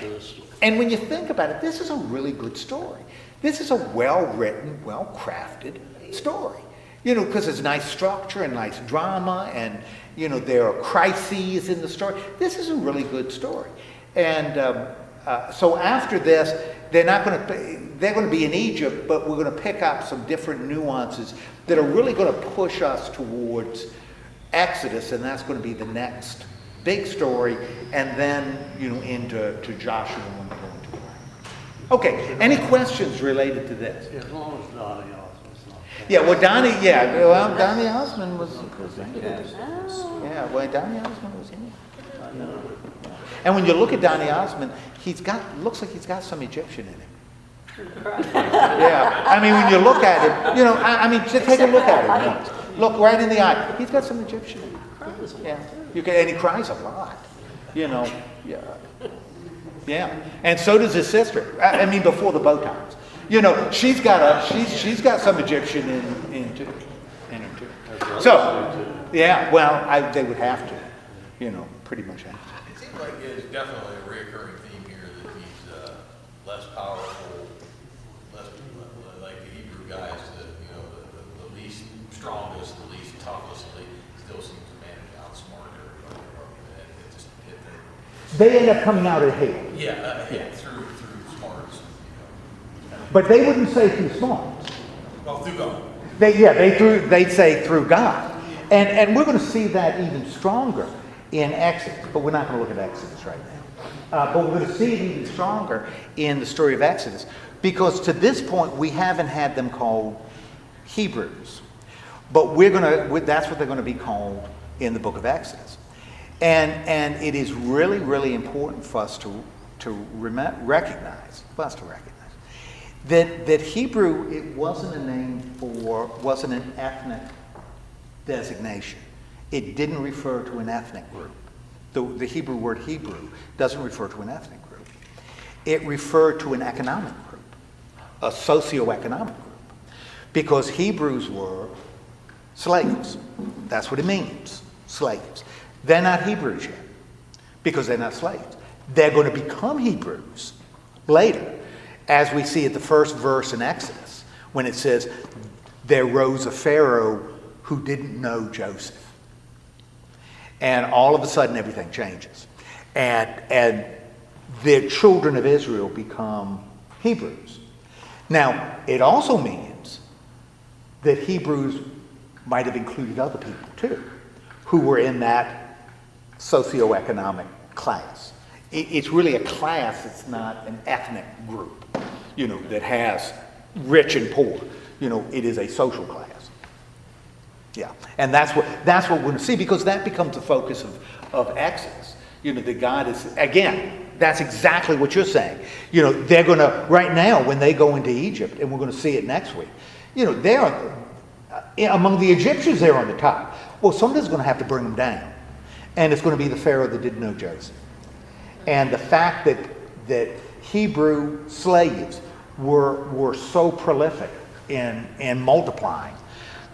Speaker 1: And when you think about it, this is a really good story. This is a well-written, well-crafted story. Because there's nice structure and nice drama, and there are crises in the story. This is a really good story. And so after this, they're going to be in Egypt, but we're going to pick up some different nuances that are really going to push us towards Exodus, and that's going to be the next big story, and then into Joshua when we go into the land. Okay, any questions related to this?
Speaker 5: As long as Donnie Osmond's not.
Speaker 1: Yeah, well, Donnie Osmond was in it. Yeah, well, Donnie Osmond was in it.
Speaker 5: I know.
Speaker 1: And when you look at Donny Osmond, looks like he's got some Egyptian in him. Yeah, I mean, when you look at him, I mean, just take a look at him. Look right in the eye. He's got some Egyptian in him. Yeah, and he cries a lot. Yeah. Yeah, and so does his sister. I mean, before the bow ties. She's got some Egyptian in her too. So, yeah, well, they would have to. Pretty much have to.
Speaker 3: It seems like it's definitely a recurring theme here that he's less powerful, less like the Hebrew guys, the least strongest, the least toughest, they still seem to manage to outsmart everybody. And it just
Speaker 1: They end up coming out ahead.
Speaker 3: through smarts.
Speaker 1: But they wouldn't say through smarts.
Speaker 3: Well, through God.
Speaker 1: They'd say through God. And we're going to see that even stronger in Exodus, but we're not going to look at Exodus right now. But we're going to see it even stronger in the story of Exodus, because to this point we haven't had them called Hebrews, but that's what they're going to be called in the book of Exodus. And it is really, really important for us to recognize that Hebrew, it wasn't an ethnic designation. It didn't refer to an ethnic group. The Hebrew word Hebrew doesn't refer to an ethnic group. It referred to an economic group, a socioeconomic group, because Hebrews were slaves. That's what it means, slaves. They're not Hebrews yet, because they're not slaves. They're going to become Hebrews later, as we see at the first verse in Exodus, when it says, there rose a Pharaoh who didn't know Joseph. And all of a sudden everything changes. And the children of Israel become Hebrews. Now, it also means that Hebrews might have included other people too, who were in that socioeconomic class. It's really a class, it's not an ethnic group, that has rich and poor. It is a social class. Yeah, and that's what we're going to see, because that becomes the focus of Exodus. That God is, again, that's exactly what you're saying. They're going to, right now, when they go into Egypt, and we're going to see it next week, they're among the Egyptians, they're on the top. Well, somebody's going to have to bring them down, and it's going to be the Pharaoh that didn't know Joseph. And the fact that Hebrew slaves were so prolific in multiplying,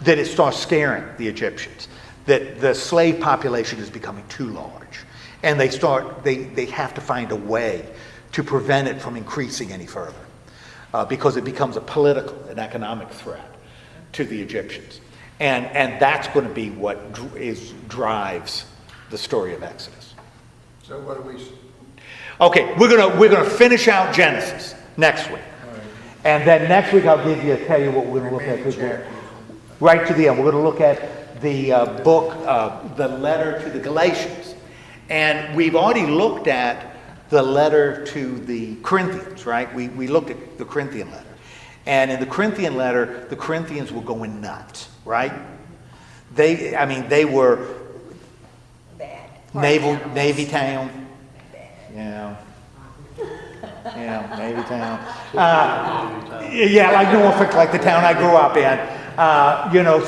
Speaker 1: that it starts scaring the Egyptians, that the slave population is becoming too large, and they have to find a way to prevent it from increasing any further, because it becomes a political and economic threat to the Egyptians, and that's going to be what drives the story of Exodus.
Speaker 6: So what do we?
Speaker 1: Okay, we're gonna finish out Genesis next week, and then next week tell you what we're going to look at. Right to the end, we're going to look at the book, the letter to the Galatians. And we've already looked at the letter to the Corinthians, right? We looked at the Corinthian letter. And in the Corinthian letter, the Corinthians were going nuts, right? They were
Speaker 2: Bad.
Speaker 1: Navy town. Yeah. Yeah, Navy town. Like Norfolk, like the town I grew up in.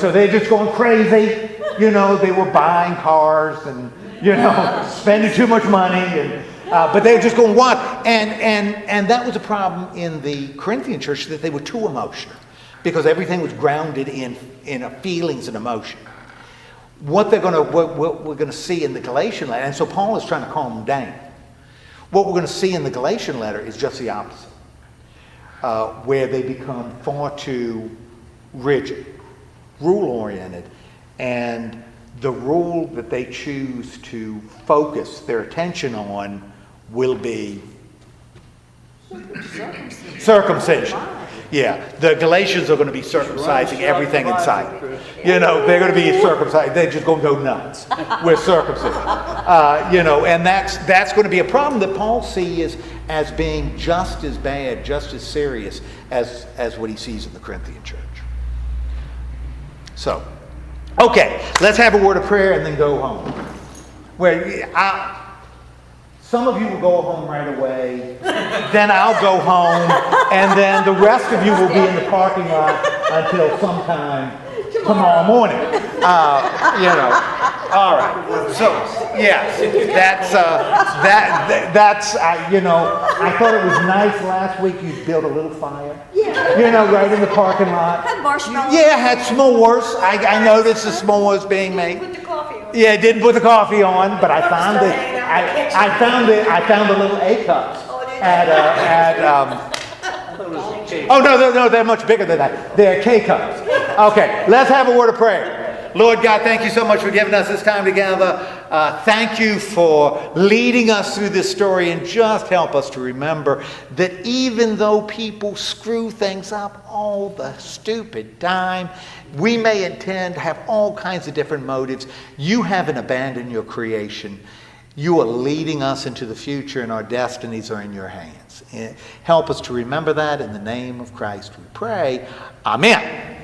Speaker 1: So they're just going crazy. They were buying cars and, spending too much money. But they were just going wild. And that was a problem in the Corinthian church, that they were too emotional, because everything was grounded in feelings and emotion. What we're going to see in the Galatian letter, and so Paul is trying to calm them down. What we're going to see in the Galatian letter is just the opposite, where they become far too rigid, rule-oriented, and the rule that they choose to focus their attention on will be circumcision. Yeah, the Galatians are going to be circumcising everything in sight. They're going to be circumcised. They're just going to go nuts with circumcision. And that's going to be a problem that Paul sees as being just as bad, just as serious as what he sees in the Corinthian church. So, okay, let's have a word of prayer and then go home. Some of you will go home right away, then I'll go home, and then the rest of you will be in the parking lot until sometime tomorrow morning. All right. So, yes, that's I thought it was nice last week you built a little fire. Yeah. Right in the parking lot.
Speaker 2: Had marshmallows.
Speaker 1: Yeah, had s'mores. I noticed the s'mores being made.
Speaker 2: Put the coffee on.
Speaker 1: Yeah, didn't put the coffee on, but I found it. I found the little A cups at Oh no, they're much bigger than that. They're K cups. Okay, let's have a word of prayer. Lord God, thank you so much for giving us this time together. Thank you for leading us through this story, and just help us to remember that even though people screw things up all the stupid time, we may intend to have all kinds of different motives. You haven't abandoned your creation. You are leading us into the future, and our destinies are in your hands. Help us to remember that. In the name of Christ we pray. Amen.